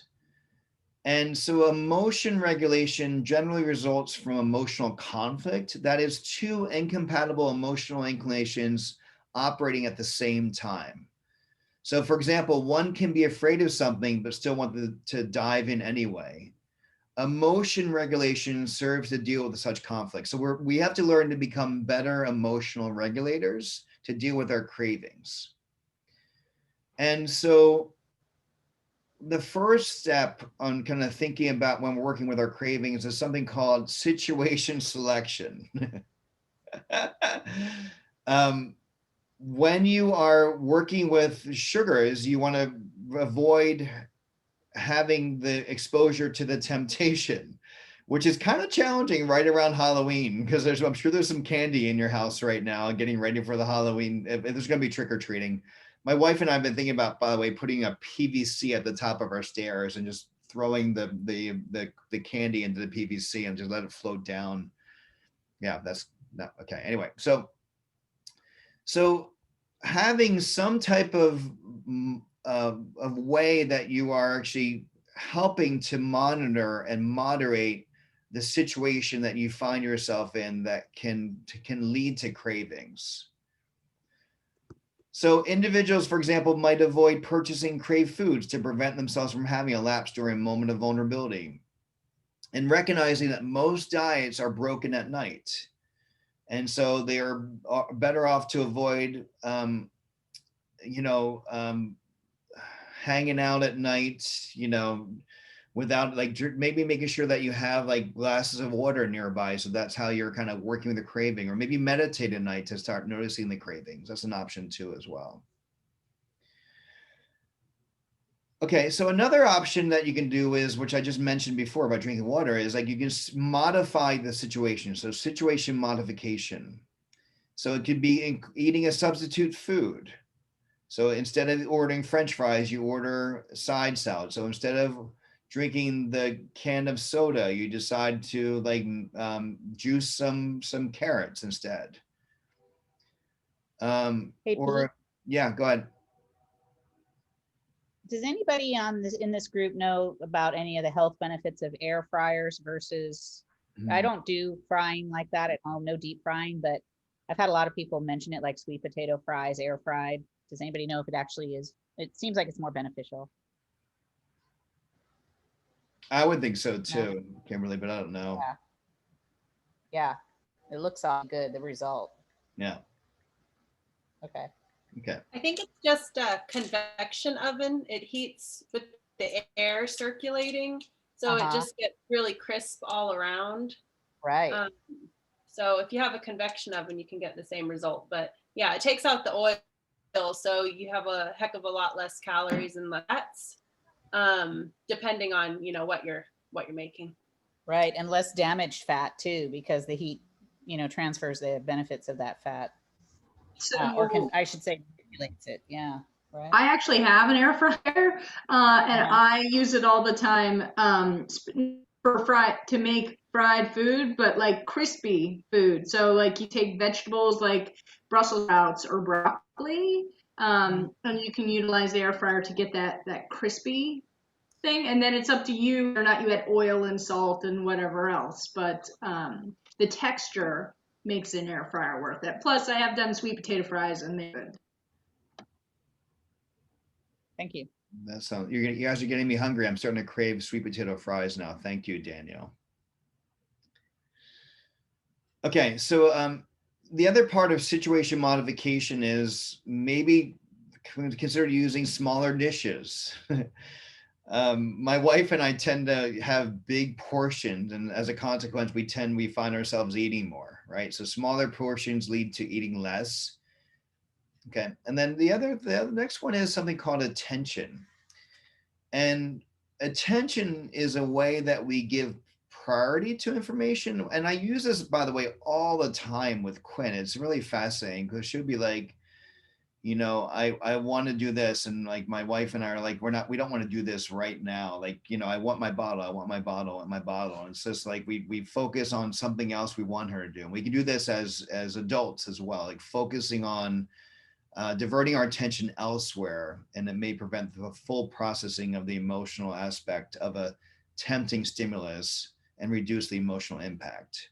Speaker 1: And so emotion regulation generally results from emotional conflict. That is 2 incompatible emotional inclinations operating at the same time. So for example, one can be afraid of something, but still want to dive in anyway. Emotion regulation serves to deal with such conflict. So we have to learn to become better emotional regulators to deal with our cravings. And so the first step on kind of thinking about when we're working with our cravings is something called situation selection. When you are working with sugars, you want to avoid having the exposure to the temptation, which is kind of challenging right around Halloween, because I'm sure there's some candy in your house right now, getting ready for the Halloween. If there's going to be trick-or-treating. My wife and I have been thinking about, by the way, putting a PVC at the top of our stairs and just throwing the candy into the PVC and just let it float down. Yeah, that's not okay. Anyway, so having some type of way that you are actually helping to monitor and moderate the situation that you find yourself in that can lead to cravings. So individuals, for example, might avoid purchasing crave foods to prevent themselves from having a lapse during a moment of vulnerability. And recognizing that most diets are broken at night. And so they are better off to avoid, hanging out at night, without maybe making sure that you have like glasses of water nearby. So that's how you're kind of working with the craving, or maybe meditate at night to start noticing the cravings. That's an option too, as well. Okay, so another option that you can do is, which I just mentioned before about drinking water, is like you can modify the situation. So situation modification. So it could be eating a substitute food. So instead of ordering French fries, you order side salad. So instead of drinking the can of soda, you decide to juice some carrots instead.
Speaker 3: Hey,
Speaker 1: Yeah, go ahead.
Speaker 3: Does anybody in this group know about any of the health benefits of air fryers versus, I don't do frying like that at home, no deep frying, but I've had a lot of people mention it, like sweet potato fries, air fried. Does anybody know if it actually is? It seems like it's more beneficial.
Speaker 1: I would think so too, Kimberly, but I don't know.
Speaker 3: Yeah, it looks all good, the result.
Speaker 1: Yeah.
Speaker 3: Okay.
Speaker 1: Okay.
Speaker 8: I think it's just a convection oven. It heats with the air circulating, so it just gets really crisp all around.
Speaker 3: Right.
Speaker 8: So if you have a convection oven, you can get the same result. But yeah, it takes out the oil, so you have a heck of a lot less calories and fats, depending on what you're making.
Speaker 3: Right, and less damaged fat too, because the heat transfers the benefits of that fat. I should say manipulates it. Yeah. Right.
Speaker 12: I actually have an air fryer, and I use it all the time to make fried food, but like crispy food. So like you take vegetables like Brussels sprouts or broccoli, and you can utilize the air fryer to get that crispy thing. And then it's up to you whether or not you add oil and salt and whatever else. But the texture makes an air fryer worth it. Plus, I have done sweet potato fries and they're good.
Speaker 3: Thank you.
Speaker 1: That sounds. You guys are getting me hungry. I'm starting to crave sweet potato fries now. Thank you, Danielle. Okay, so the other part of situation modification is maybe consider using smaller dishes. My wife and I tend to have big portions, and as a consequence, we find ourselves eating more, right? So smaller portions lead to eating less. Okay, and then the next one is something called attention. And attention is a way that we give priority to information. And I use this, by the way, all the time with Quinn. It's really fascinating because she'll be like, I want to do this. And like my wife and I are like, we don't want to do this right now. Like, I want my bottle. I want my bottle. I want my bottle. And it's just like, we focus on something else we want her to do. And we can do this as adults as well, like focusing on diverting our attention elsewhere. And it may prevent the full processing of the emotional aspect of a tempting stimulus and reduce the emotional impact.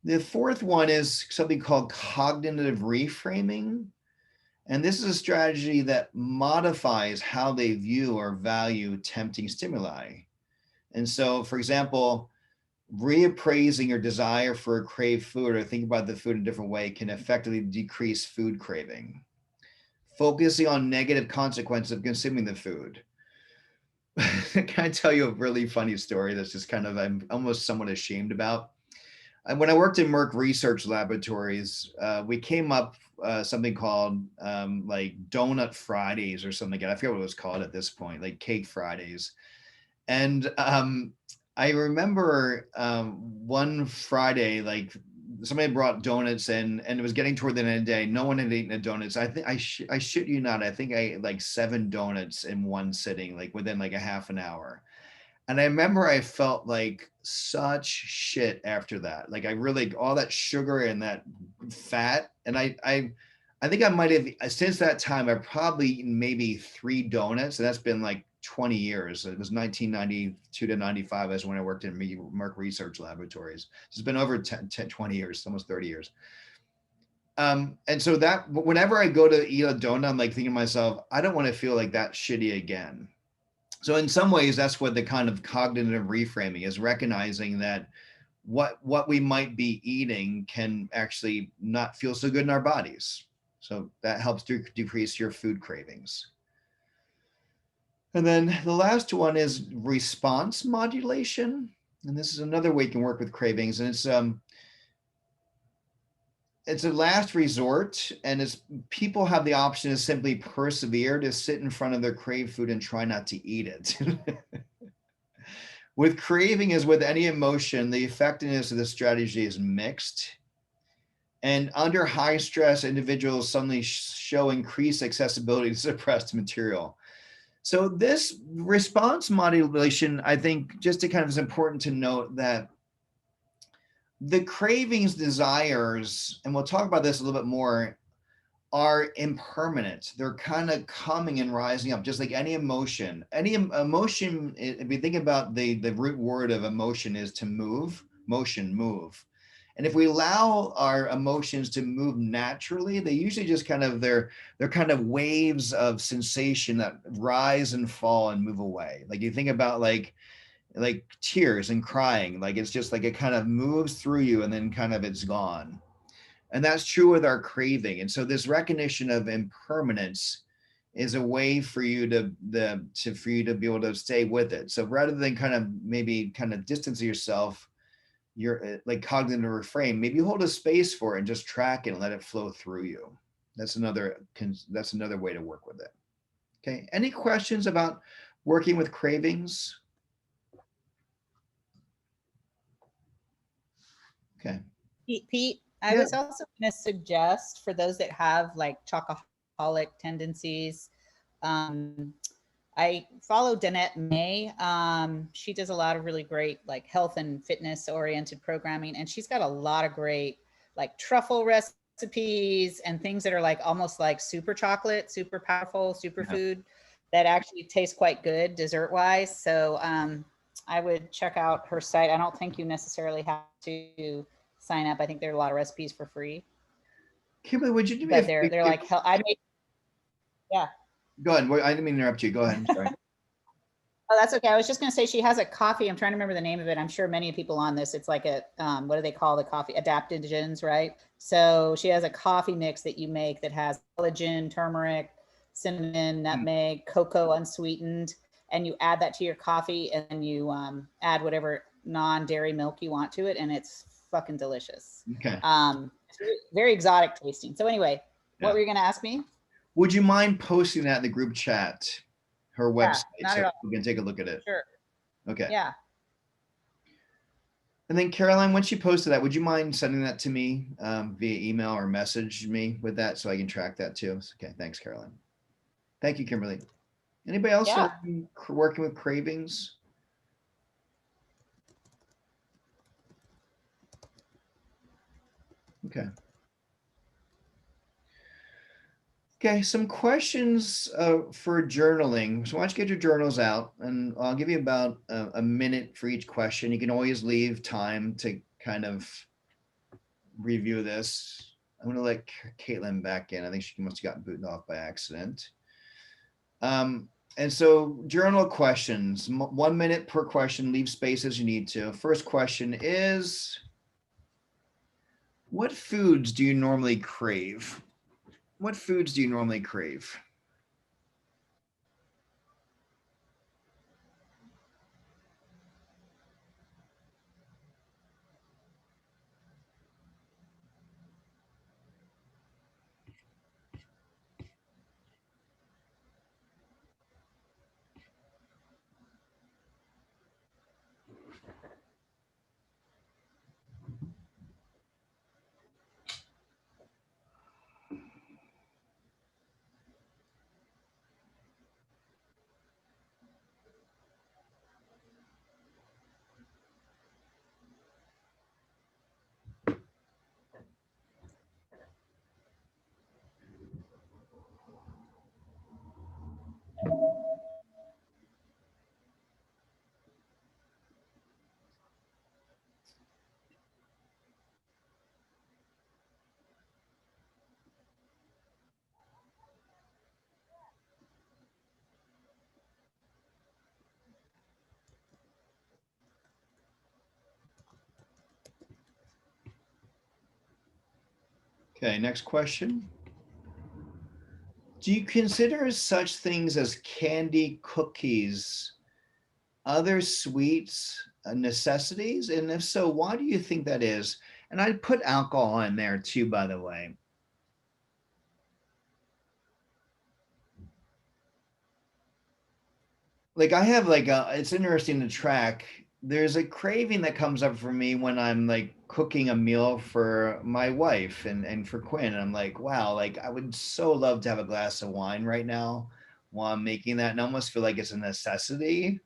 Speaker 1: The fourth one is something called cognitive reframing. And this is a strategy that modifies how they view or value tempting stimuli. And so, for example, reappraising your desire for a craved food or thinking about the food in a different way can effectively decrease food craving. Focusing on negative consequences of consuming the food. Can I tell you a really funny story that's just I'm almost somewhat ashamed about? When I worked in Merck Research Laboratories, we came up something called like Donut Fridays or something. I forget what it was called at this point, like Cake Fridays. And I remember one Friday, like somebody brought donuts in, and it was getting toward the end of the day. No one had eaten the donuts. I think I shit you not. I think I ate like 7 donuts in one sitting, like within like a half an hour. And I remember I felt like such shit after that. Like I really, all that sugar and that fat. And I think I might have, since that time, I've probably eaten maybe 3 donuts. And that's been like 20 years. It was 1992 to 95 is when I worked in Merck Research Laboratories. It's been over 20 years, almost 30 years. And so that whenever I go to eat a donut, I'm like thinking to myself, I don't want to feel like that shitty again. So in some ways, that's what the kind of cognitive reframing is, recognizing that what we might be eating can actually not feel so good in our bodies. So that helps to decrease your food cravings. And then the last one is response modulation. And this is another way you can work with cravings. And it's a last resort, and it's people have the option to simply persevere, to sit in front of their crave food and try not to eat it. With craving, as with any emotion, the effectiveness of the strategy is mixed. And under high stress, individuals suddenly show increased accessibility to suppressed material. So this response modulation, I think, just to kind of is important to note that the cravings, desires, and we'll talk about this a little bit more, are impermanent. They're kind of coming and rising up, just like any emotion. Any emotion, if you think about the root word of emotion is to move, motion, move. And if we allow our emotions to move naturally, they usually just kind of, they're kind of waves of sensation that rise and fall and move away. Like you think about like tears and crying, like it's just like it kind of moves through you and then kind of it's gone. And that's true with our craving. And so this recognition of impermanence is a way for you to be able to stay with it. So rather than kind of maybe kind of distance yourself, you're like cognitive reframe, maybe hold a space for it and just track it and let it flow through you. That's another way to work with it. Okay. Any questions about working with cravings? Okay.
Speaker 3: Pete, I was also going to suggest for those that have like chocoholic tendencies, I follow Danette May. She does a lot of really great like health and fitness oriented programming, and she's got a lot of great like truffle recipes and things that are like almost like super chocolate, super powerful, superfood that actually taste quite good dessert wise. So I would check out her site. I don't think you necessarily have to sign up. I think there are a lot of recipes for free.
Speaker 1: Kimberly, would you do me
Speaker 3: but they're like hell. Yeah.
Speaker 1: Go ahead. I didn't mean to interrupt you. Go ahead. I'm sorry.
Speaker 3: Oh, that's okay. I was just going to say she has a coffee. I'm trying to remember the name of it. I'm sure many people on this. It's like a what do they call the coffee? Adaptogens, right? So she has a coffee mix that you make that has collagen, turmeric, cinnamon, nutmeg, cocoa unsweetened, and you add that to your coffee, and then you add whatever non-dairy milk you want to it, and it's fucking delicious.
Speaker 1: Okay.
Speaker 3: It's very exotic tasting. So anyway, what were you going to ask me?
Speaker 1: Would you mind posting that in the group chat, her website,
Speaker 3: not at all.
Speaker 1: we can take a look at it?
Speaker 3: Sure.
Speaker 1: Okay.
Speaker 3: Yeah.
Speaker 1: And then Caroline, once you posted that, would you mind sending that to me via email or message me with that so I can track that too? Okay. Thanks, Caroline. Thank you, Kimberly. Anybody else working with cravings? Okay. Okay, some questions for journaling. So why don't you get your journals out, and I'll give you about a minute for each question. You can always leave time to kind of review this. I'm going to let Caitlin back in. I think she must have gotten booted off by accident. And so journal questions, 1 minute per question, leave space as you need to. First question is, what foods do you normally crave? What foods do you normally crave? Okay, next question. Do you consider such things as candy, cookies, other sweets, necessities? And if so, why do you think that is? And I'd put alcohol in there too, by the way. Like I have like it's interesting to track. There's a craving that comes up for me when I'm like cooking a meal for my wife and for Quinn. And I'm like, wow, like I would so love to have a glass of wine right now while I'm making that, and I almost feel like it's a necessity.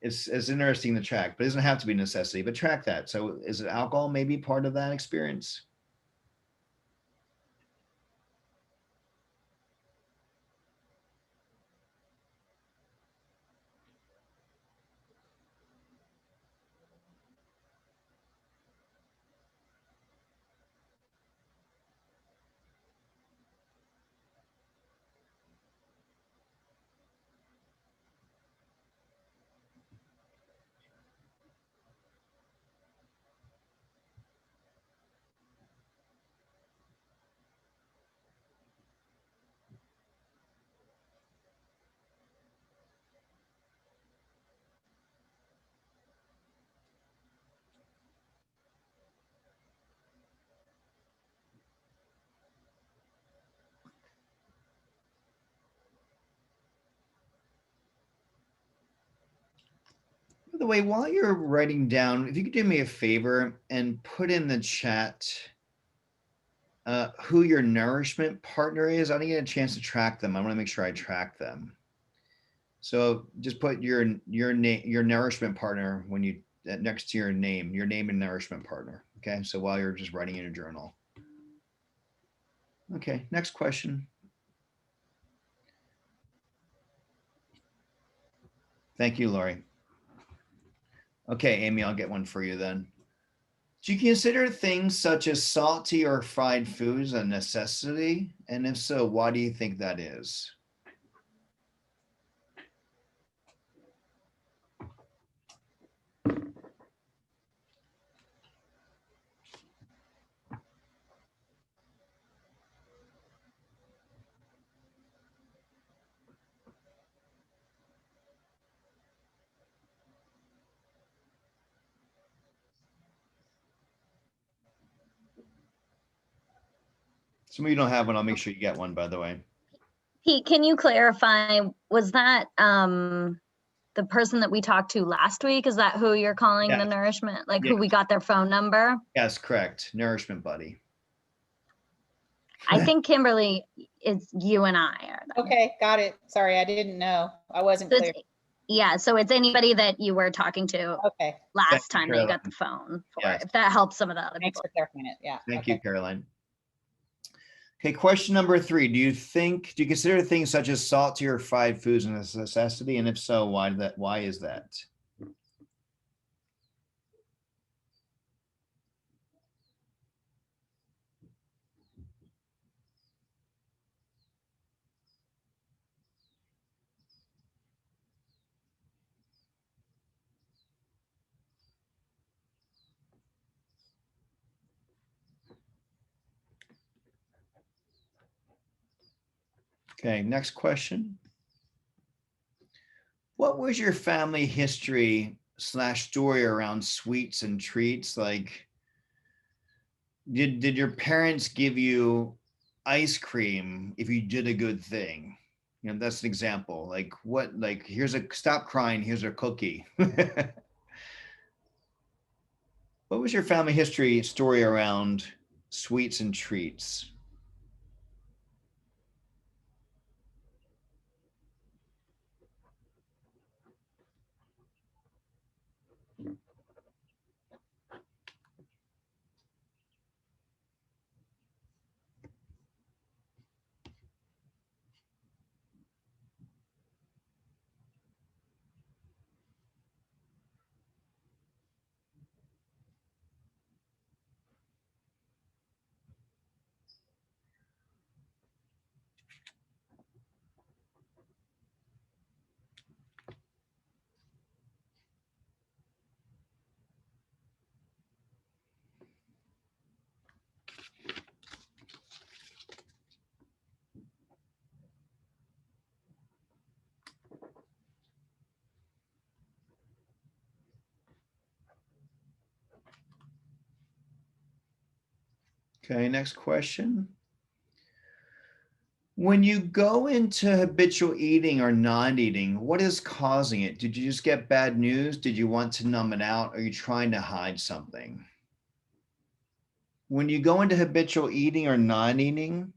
Speaker 1: It's interesting to track, but it doesn't have to be a necessity, but track that. So is it alcohol maybe part of that experience? By the way, while you're writing down, if you could do me a favor and put in the chat who your nourishment partner is. I didn't get a chance to track them. I want to make sure I track them. So just put your name, your nourishment partner when you next to your name and nourishment partner. Okay. So while you're just writing in your journal. Okay. Next question. Thank you, Lori. Okay, Amy, I'll get one for you then. Do you consider things such as salty or fried foods a necessity? And if so, why do you think that is? Some of you don't have one. I'll make sure you get one, by the way.
Speaker 13: Pete, can you clarify, was that the person that we talked to last week? Is that who you're calling the nourishment? Like who we got their phone number?
Speaker 1: Yes, correct. Nourishment buddy.
Speaker 13: I think Kimberly, it's you and I are.
Speaker 3: Okay, got it. Sorry, I didn't know. I wasn't clear.
Speaker 13: Yeah, so it's anybody that you were talking to last time
Speaker 1: Caroline.
Speaker 13: they got the phone for,
Speaker 1: Yes.
Speaker 13: if that helps some of the other
Speaker 3: Thanks
Speaker 13: people.
Speaker 3: for clarifying it. Yeah.
Speaker 1: Thank you, Caroline. Okay, question number 3. Do you consider things such as salty or fried foods a necessity? And if so, why is that? Okay, next question. What was your family history / story around sweets and treats? Like, did your parents give you ice cream if you did a good thing? You know, that's an example. Like what, like, stop crying, here's a cookie. What was your family history story around sweets and treats? Okay, next question. When you go into habitual eating or non-eating, what is causing it? Did you just get bad news? Did you want to numb it out? Are you trying to hide something? When you go into habitual eating or non-eating,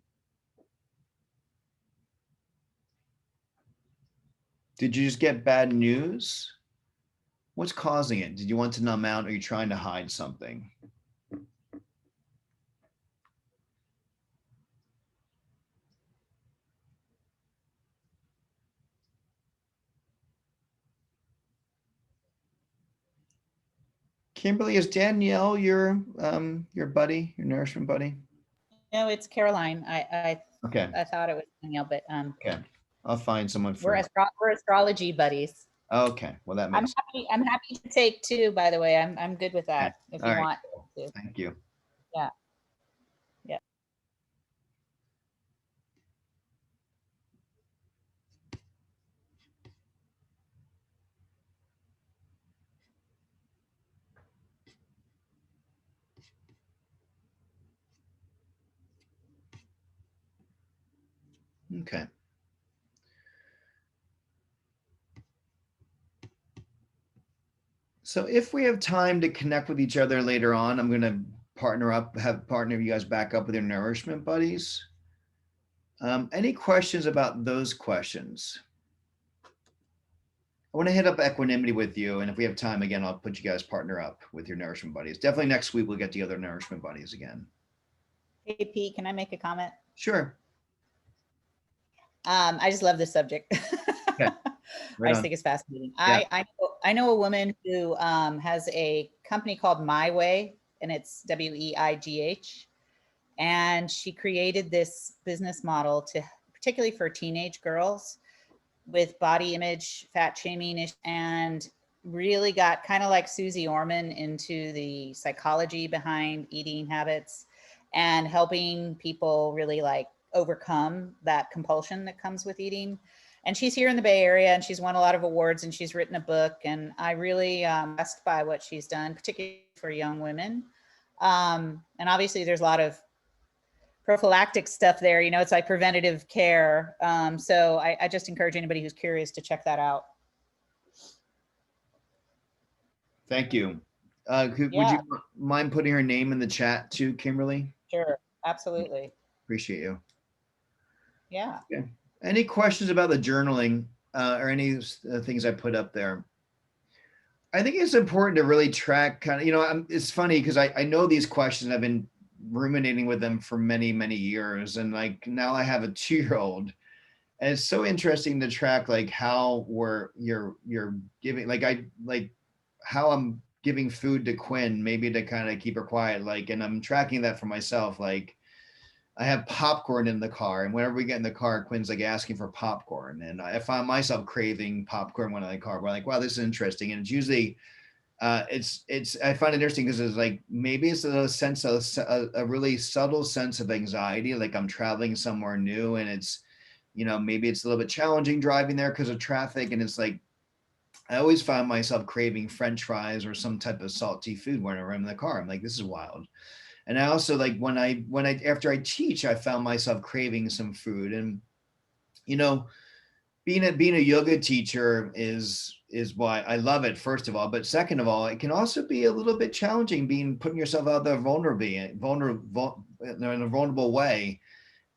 Speaker 1: did you just get bad news? What's causing it? Did you want to numb out? Or are you trying to hide something? Kimberly, is Danielle your buddy, your nourishment buddy?
Speaker 3: No, it's Caroline.
Speaker 1: Okay.
Speaker 3: I thought it was Danielle, but
Speaker 1: Okay. I'll find someone for
Speaker 3: we're astrology buddies.
Speaker 1: Okay. Well, that makes
Speaker 3: I'm happy to take two, by the way. I'm good with that if you
Speaker 1: All right.
Speaker 3: want to.
Speaker 1: Thank you.
Speaker 3: Yeah. Yeah.
Speaker 1: Okay. So if we have time to connect with each other later on, I'm going to partner you guys back up with your nourishment buddies. Any questions about those questions? I want to hit up equanimity with you. And if we have time again, I'll put you guys partner up with your nourishment buddies. Definitely next week, we'll get the other nourishment buddies again.
Speaker 3: Hey, Pete, can I make a comment?
Speaker 1: Sure.
Speaker 3: I just love this subject.
Speaker 1: Okay.
Speaker 3: I just think it's fascinating.
Speaker 1: Yeah.
Speaker 3: I know a woman who has a company called My Way, and it's WEIGH. And she created this business model to, particularly for teenage girls with body image, fat shaming, and really got kind of like Susie Orman into the psychology behind eating habits and helping people really like overcome that compulsion that comes with eating. And she's here in the Bay Area and she's won a lot of awards and she's written a book, and I really impressed by what she's done, particularly for young women. And obviously there's a lot of prophylactic stuff there, you know, it's like preventative care. So I just encourage anybody who's curious to check that out.
Speaker 1: Thank you. Would you mind putting her name in the chat too, Kimberly?
Speaker 3: Sure, absolutely.
Speaker 1: Appreciate you.
Speaker 3: Yeah.
Speaker 1: Okay. Any questions about the journaling or any things I put up there? I think it's important to really track kind of, you know, it's funny because I know these questions. I've been ruminating with them for many, many years. And like now I have a 2-year-old. And it's so interesting to track like how you're giving, like how I'm giving food to Quinn, maybe to kind of keep her quiet. Like, and I'm tracking that for myself. Like, I have popcorn in the car, and whenever we get in the car, Quinn's like asking for popcorn, and I find myself craving popcorn when I'm in the car. We're like, wow, this is interesting, and it's usually, I find it interesting because it's like maybe it's a sense of a really subtle sense of anxiety, like I'm traveling somewhere new, and it's, you know, maybe it's a little bit challenging driving there because of traffic, and it's like I always find myself craving French fries or some type of salty food whenever I'm in the car. I'm like, this is wild. And I also like when I after I teach, I found myself craving some food. And you know, being a yoga teacher is why I love it, first of all. But second of all, it can also be a little bit challenging putting yourself out there vulnerable in a vulnerable way.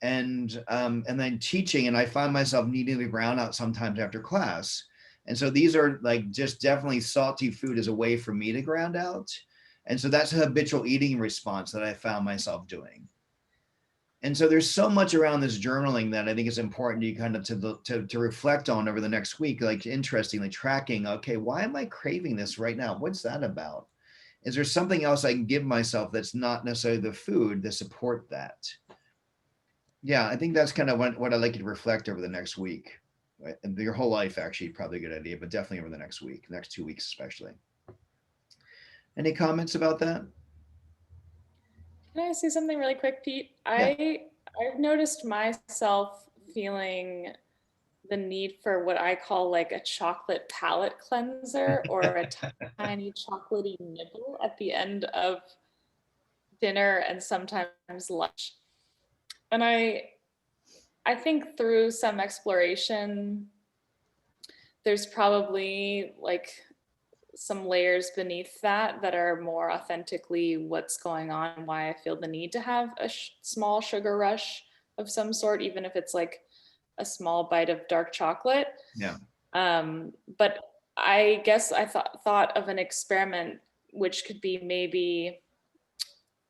Speaker 1: And then teaching, and I find myself needing to ground out sometimes after class. And so these are like just definitely salty food as a way for me to ground out. And so that's a habitual eating response that I found myself doing. And so there's so much around this journaling that I think is important to kind of to reflect on over the next week, like interestingly tracking, okay, why am I craving this right now? What's that about? Is there something else I can give myself that's not necessarily the food to support that? Yeah, I think that's kind of what I'd like you to reflect over the next week. And your whole life, actually, probably a good idea, but definitely over the next week, next 2 weeks especially. Any comments about that?
Speaker 4: Can I say something really quick, Pete?
Speaker 1: Yeah.
Speaker 4: I've noticed myself feeling the need for what I call like a chocolate palate cleanser or a tiny chocolatey nibble at the end of dinner and sometimes lunch. And I think through some exploration, there's probably like some layers beneath that that are more authentically what's going on and why I feel the need to have a small sugar rush of some sort, even if it's like a small bite of dark chocolate.
Speaker 1: Yeah.
Speaker 4: But I guess I thought of an experiment which could be maybe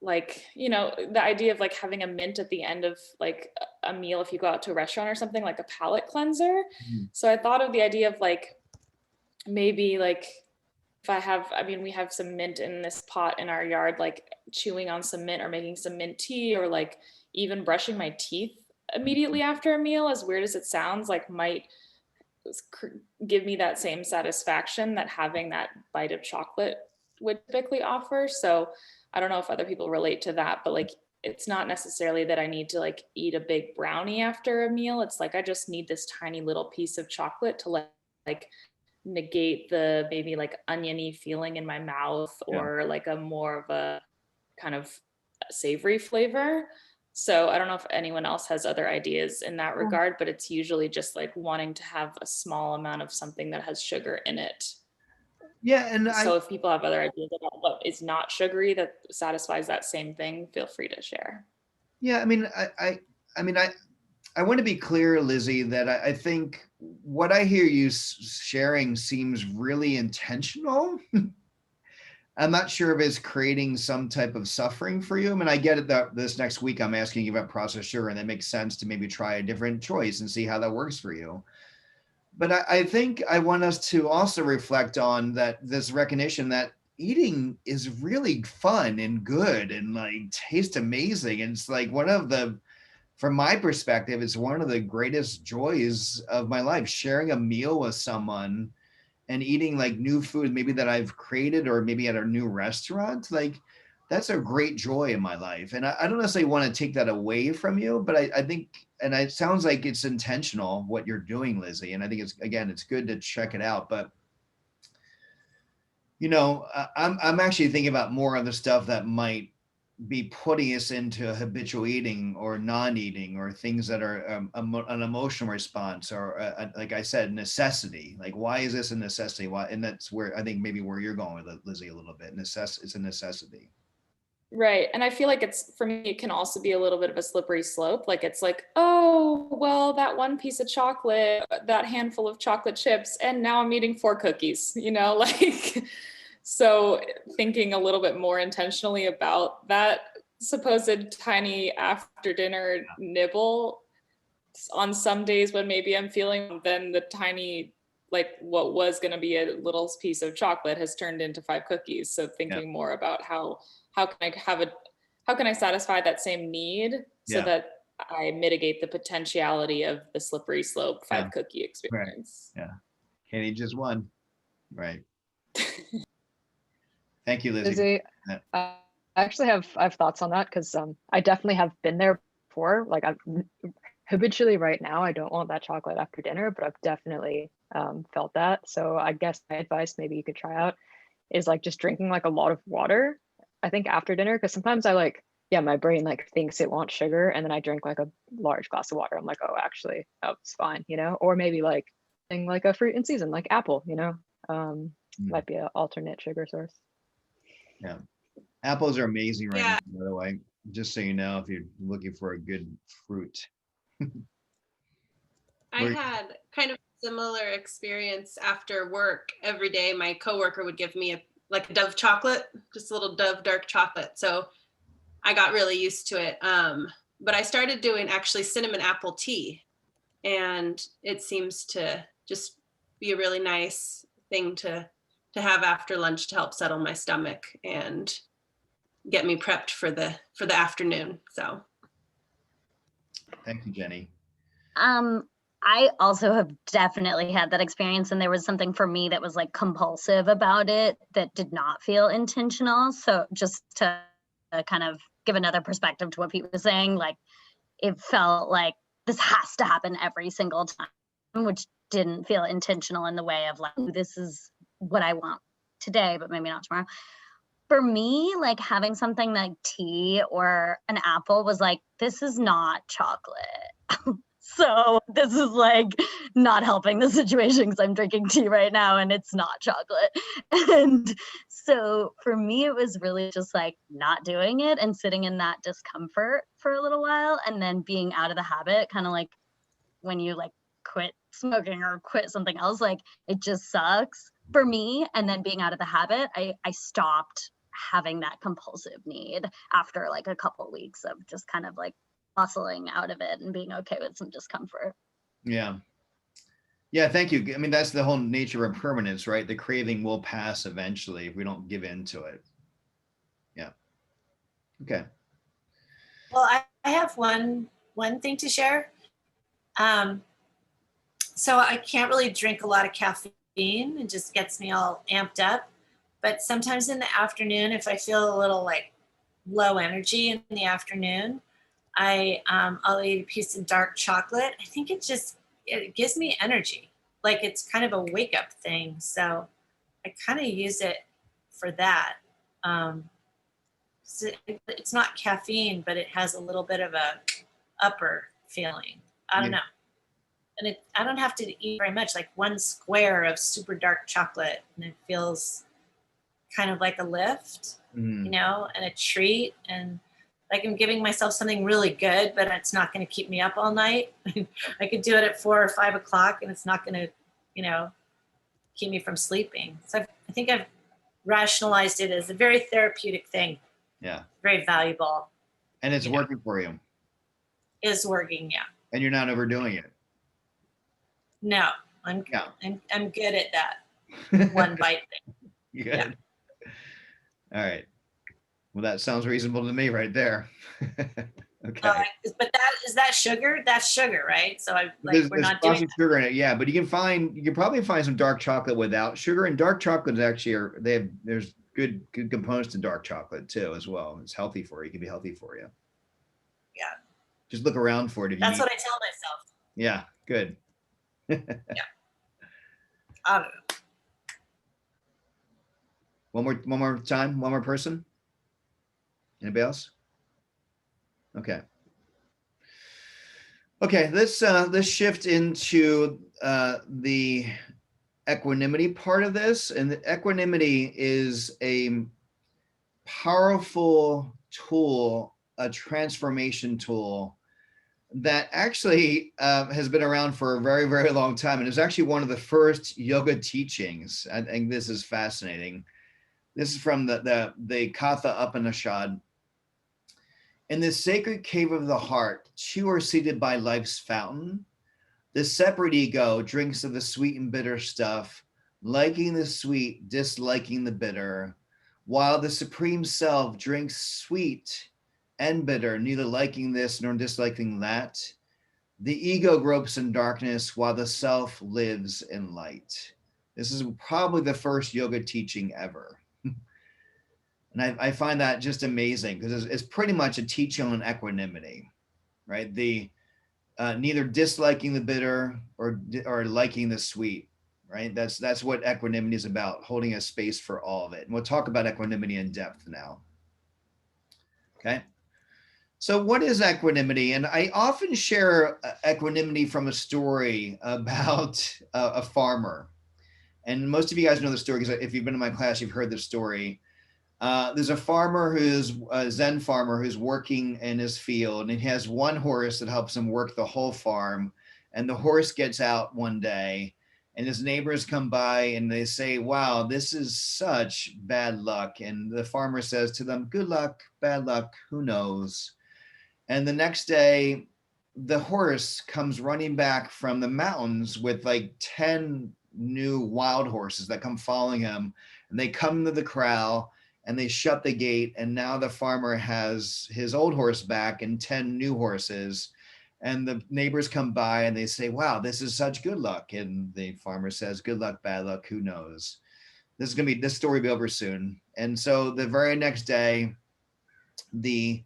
Speaker 4: like, you know, the idea of like having a mint at the end of like a meal if you go out to a restaurant or something, like a palate cleanser. So I thought of the idea of like maybe like if we have some mint in this pot in our yard, like chewing on some mint or making some mint tea, or like even brushing my teeth immediately after a meal, as weird as it sounds, like might give me that same satisfaction that having that bite of chocolate would typically offer. So I don't know if other people relate to that, but like it's not necessarily that I need to like eat a big brownie after a meal. It's like I just need this tiny little piece of chocolate to like negate the maybe like oniony feeling in my mouth, or like a more of a kind of savory flavor. So I don't know if anyone else has other ideas in that regard, but it's usually just like wanting to have a small amount of something that has sugar in it.
Speaker 1: Yeah, and
Speaker 4: so if people have other ideas about what is not sugary that satisfies that same thing, feel free to share.
Speaker 1: Yeah, I mean, I want to be clear, Lizzie, that I think what I hear you sharing seems really intentional. I'm not sure if it's creating some type of suffering for you. I mean, I get it that this next week I'm asking you about processed sugar, and that makes sense to maybe try a different choice and see how that works for you. But I think I want us to also reflect on that, this recognition that eating is really fun and good and like tastes amazing. And it's like from my perspective, it's one of the greatest joys of my life, sharing a meal with someone and eating like new food, maybe that I've created, or maybe at a new restaurant. Like that's a great joy in my life. And I don't necessarily want to take that away from you, but I think, and it sounds like it's intentional what you're doing, Lizzie. And I think it's good to check it out. But, you know, I'm actually thinking about more of the stuff that might be putting us into habitual eating or non-eating, or things that are an emotional response, or like I said, necessity. Like, why is this a necessity? Why? And that's where I think maybe where you're going with it, Lizzie, a little bit. It's a necessity.
Speaker 4: Right. And I feel like for me, it can also be a little bit of a slippery slope. Like it's like, oh, well, that one piece of chocolate, that handful of chocolate chips, and now I'm eating 4 cookies, you know, like, so thinking a little bit more intentionally about that supposed tiny after dinner nibble on some days when maybe I'm feeling, then the tiny, like what was going to be a little piece of chocolate has turned into 5 cookies. So thinking more about how can I satisfy that same need so that I mitigate the potentiality of the slippery slope 5 cookie experience.
Speaker 1: Right. Yeah. Can't eat just one. Right. Thank you, Lizzie.
Speaker 5: I actually have thoughts on that, because I definitely have been there before. Like I'm habitually right now, I don't want that chocolate after dinner, but I've definitely felt that. So I guess my advice maybe you could try out is like just drinking like a lot of water, I think, after dinner, because sometimes my brain like thinks it wants sugar, and then I drink like a large glass of water. I'm like, oh, actually, it's fine, you know. Or maybe like a fruit in season, like apple, you know, might be an alternate sugar source.
Speaker 1: Yeah, apples are amazing right now, by the way. Just so you know, if you're looking for a good fruit.
Speaker 8: I had kind of a similar experience after work. Every day, my coworker would give me a Dove chocolate, just a little Dove dark chocolate. So I got really used to it. But I started doing actually cinnamon apple tea, and it seems to just be a really nice thing to have after lunch to help settle my stomach and get me prepped for the afternoon. So
Speaker 1: thank you, Jenny.
Speaker 13: I also have definitely had that experience, and there was something for me that was like compulsive about it that did not feel intentional. So just to kind of give another perspective to what Pete was saying, like it felt like this has to happen every single time, which didn't feel intentional in the way of like, this is what I want today, but maybe not tomorrow. for me, like having something like tea or an apple was like, this is not chocolate. So this is like not helping the situation because I'm drinking tea right now and it's not chocolate. And so for me, it was really just like not doing it and sitting in that discomfort for a little while and then being out of the habit, kind of like when you like quit smoking or quit something else, like it just sucks for me. And then being out of the habit, I stopped having that compulsive need after like a couple weeks of just kind of like muscling out of it and being okay with some discomfort.
Speaker 1: Yeah. Yeah, thank you. I mean, that's the whole nature of impermanence, right? The craving will pass eventually if we don't give in to it. Yeah. Okay.
Speaker 9: Well, I have one thing to share. So I can't really drink a lot of caffeine. It just gets me all amped up. But sometimes in the afternoon, if I feel a little like low energy in the afternoon, I'll eat a piece of dark chocolate. I think it gives me energy. Like it's kind of a wake up thing. So I kind of use it for that. So it's not caffeine, but it has a little bit of a upper feeling. I don't know. And I don't have to eat very much, like one square of super dark chocolate, and it feels kind of like a lift, you know, and a treat. And like I'm giving myself something really good, but it's not going to keep me up all night. I could do it at 4 or 5 o'clock and it's not going to, you know, keep me from sleeping. So I think I've rationalized it as a very therapeutic thing.
Speaker 1: Yeah.
Speaker 9: Very valuable.
Speaker 1: And it's working for you.
Speaker 9: Is working, yeah.
Speaker 1: And you're not overdoing it.
Speaker 9: No, I'm good at that one bite thing.
Speaker 1: Good.
Speaker 9: Yeah.
Speaker 1: All right. Well, that sounds reasonable to me right there. Okay.
Speaker 9: But is that sugar? That's sugar, right? So we're not doing that.
Speaker 1: Sugar in it, yeah. But you can probably find some dark chocolate without sugar, and dark chocolates actually there's good components to dark chocolate too as well. It's healthy for you. It can be healthy for you.
Speaker 9: Yeah.
Speaker 1: Just look around for it.
Speaker 9: That's what I tell myself.
Speaker 1: Yeah. Good.
Speaker 9: Yeah. I don't know.
Speaker 1: One more time. One more person. Anybody else? Okay. Okay, let's shift into the equanimity part of this. And the equanimity is a powerful tool, a transformation tool that actually has been around for a very, very long time. And it's actually one of the first yoga teachings. I think this is fascinating. This is from the Katha Upanishad. In the sacred cave of the heart, two are seated by life's fountain. The separate ego drinks of the sweet and bitter stuff, liking the sweet, disliking the bitter, while the supreme self drinks sweet and bitter, neither liking this nor disliking that. The ego gropes in darkness while the self lives in light. This is probably the first yoga teaching ever. And I find that just amazing because it's pretty much a teaching on equanimity, right? The neither disliking the bitter or liking the sweet, right? That's what equanimity is about, holding a space for all of it. And we'll talk about equanimity in depth now. Okay. So what is equanimity? And I often share equanimity from a story about a farmer. And most of you guys know the story because if you've been in my class, you've heard the story. There's a farmer who's a Zen farmer who's working in his field, and he has one horse that helps him work the whole farm. And the horse gets out one day, and his neighbors come by and they say, wow, this is such bad luck. And the farmer says to them, good luck, bad luck, who knows? And the next day, the horse comes running back from the mountains with like 10 new wild horses that come following him. And they come to the corral and they shut the gate. And now the farmer has his old horse back and 10 new horses. And the neighbors come by and they say, wow, this is such good luck. And the farmer says, good luck, bad luck, who knows? This story will be over soon. And so the very next day, the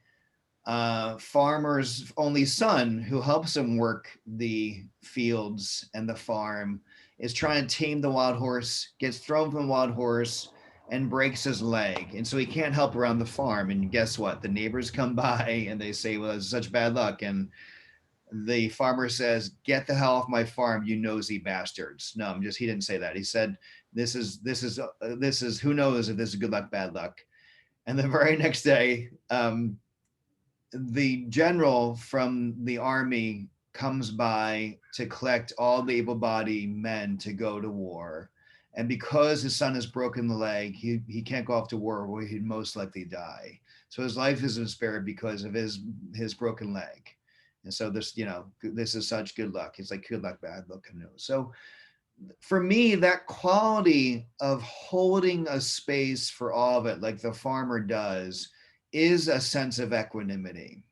Speaker 1: farmer's only son, who helps him work the fields and the farm, is trying to tame the wild horse, gets thrown from the wild horse, and breaks his leg. And so he can't help around the farm. And guess what? The neighbors come by and they say, well, it's such bad luck. And the farmer says, get the hell off my farm, you nosy bastards. No, he didn't say that. He said, this is who knows if this is good luck, bad luck. And the very next day, the general from the army comes by to collect all the able-bodied men to go to war. And because his son has broken the leg, he can't go off to war where he'd most likely die. So his life isn't spared because of his broken leg. And so this, this is such good luck. It's like good luck, bad luck. So for me, that quality of holding a space for all of it, like the farmer does, is a sense of equanimity.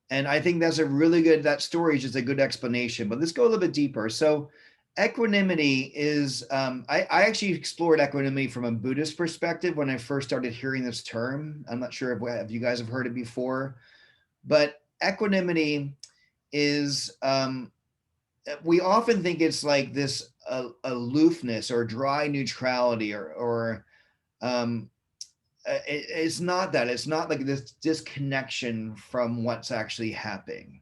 Speaker 1: And I think that's that story is just a good explanation, but let's go a little bit deeper. So equanimity is, I actually explored equanimity from a Buddhist perspective when I first started hearing this term. I'm not sure if you guys have heard it before, but equanimity is, we often think it's like this aloofness or dry neutrality or it's not that. It's not like this disconnection from what's actually happening.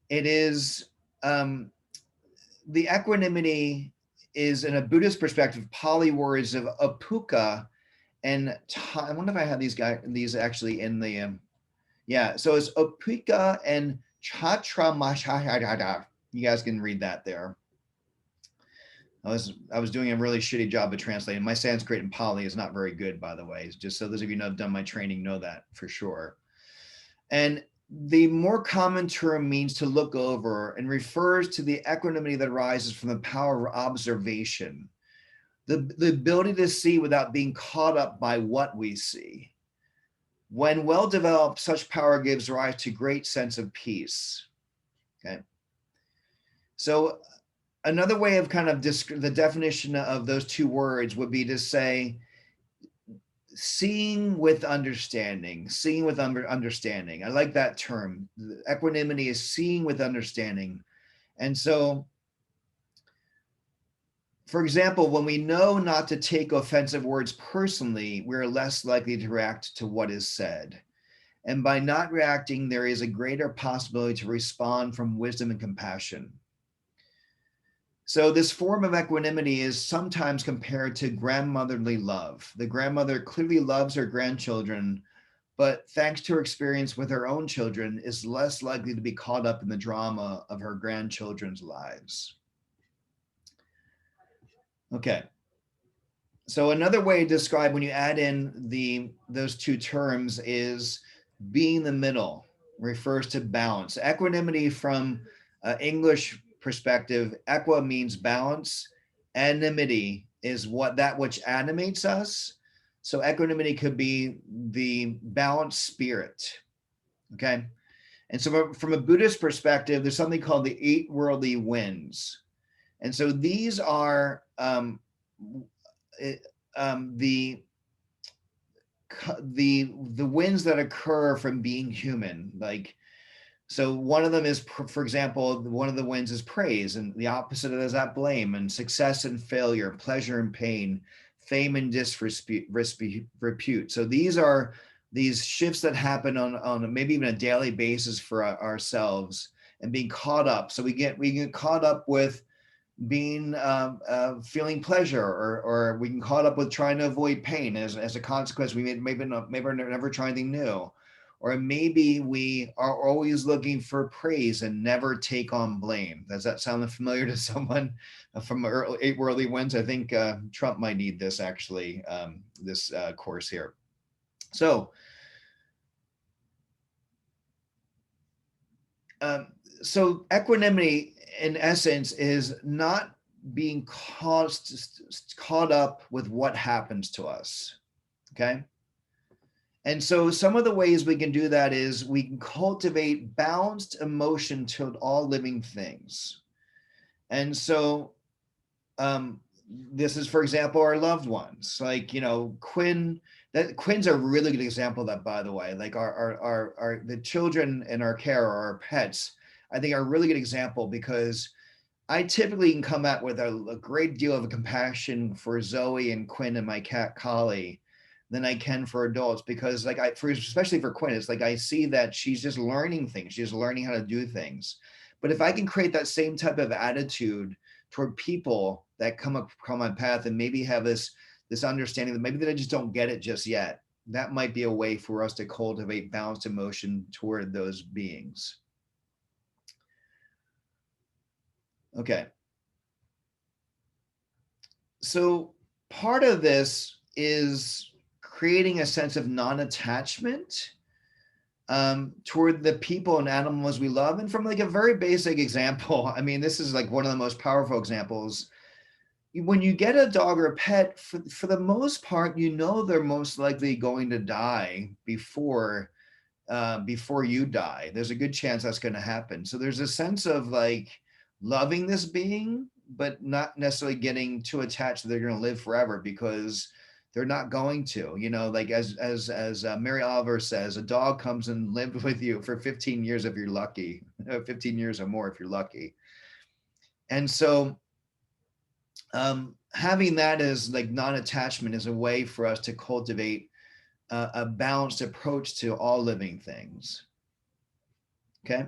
Speaker 1: It is, the equanimity is, in a Buddhist perspective, Pali words of apuka and I wonder if I have these actually in the, so it's apuka and chatra. You guys can read that there. I was doing a really shitty job of translating. My Sanskrit and Pali is not very good, by the way. Just so those of you who have done my training know that for sure. And the more common term means to look over and refers to the equanimity that arises from the power of observation, the ability to see without being caught up by what we see. When well developed, such power gives rise to great sense of peace. Okay. So another way of kind of the definition of those two words would be to say, seeing with understanding, understanding. I like that term. Equanimity is seeing with understanding. And so, for example, when we know not to take offensive words personally, we're less likely to react to what is said. And by not reacting, there is a greater possibility to respond from wisdom and compassion. So this form of equanimity is sometimes compared to grandmotherly love. The grandmother clearly loves her grandchildren, but thanks to her experience with her own children, is less likely to be caught up in the drama of her grandchildren's lives. Okay. So another way to describe when you add in those two terms is being the middle, refers to balance. Equanimity from English perspective, equa means balance. Anonymity is that which animates us. So equanimity could be the balanced spirit. Okay. And so from a Buddhist perspective, there's something called the 8 worldly winds. And so these are the winds that occur from being human. Like, so one of them is, for example, one of the winds is praise, and the opposite of that is blame, and success and failure, pleasure and pain, fame and disrepute. So these are these shifts that happen on maybe even a daily basis for ourselves, and being caught up. So we get caught up with being feeling pleasure, or we can caught up with trying to avoid pain. As a consequence, we maybe never try anything new. Or maybe we are always looking for praise and never take on blame. Does that sound familiar to someone from 8 worldly winds? I think Trump might need this actually, this course here. So, so equanimity in essence is not being caught up with what happens to us, okay? And so some of the ways we can do that is we can cultivate balanced emotion toward all living things. And so this is, for example, our loved ones, like, Quinn. Quinn's a really good example of that, by the way. Like the children in our care, or our pets, I think are a really good example, because I typically can come out with a great deal of compassion for Zoe and Quinn and my cat Collie than I can for adults, because like especially for Quinn, it's like I see that she's just learning things. She's learning how to do things. But if I can create that same type of attitude toward people that come across my path and maybe have this understanding that maybe they just don't get it just yet, that might be a way for us to cultivate balanced emotion toward those beings. Okay. So part of this is creating a sense of non-attachment toward the people and animals we love. And from like a very basic example, I mean, this is like one of the most powerful examples. When you get a dog or a pet, for the most part, you know they're most likely going to die before you die. There's a good chance that's going to happen. So there's a sense of like loving this being, but not necessarily getting too attached that they're going to live forever, because they're not going to. You know, like as Mary Oliver says, a dog comes and lived with you for 15 years if you're lucky, 15 years or more if you're lucky. And so having that as like non-attachment is a way for us to cultivate a balanced approach to all living things. Okay.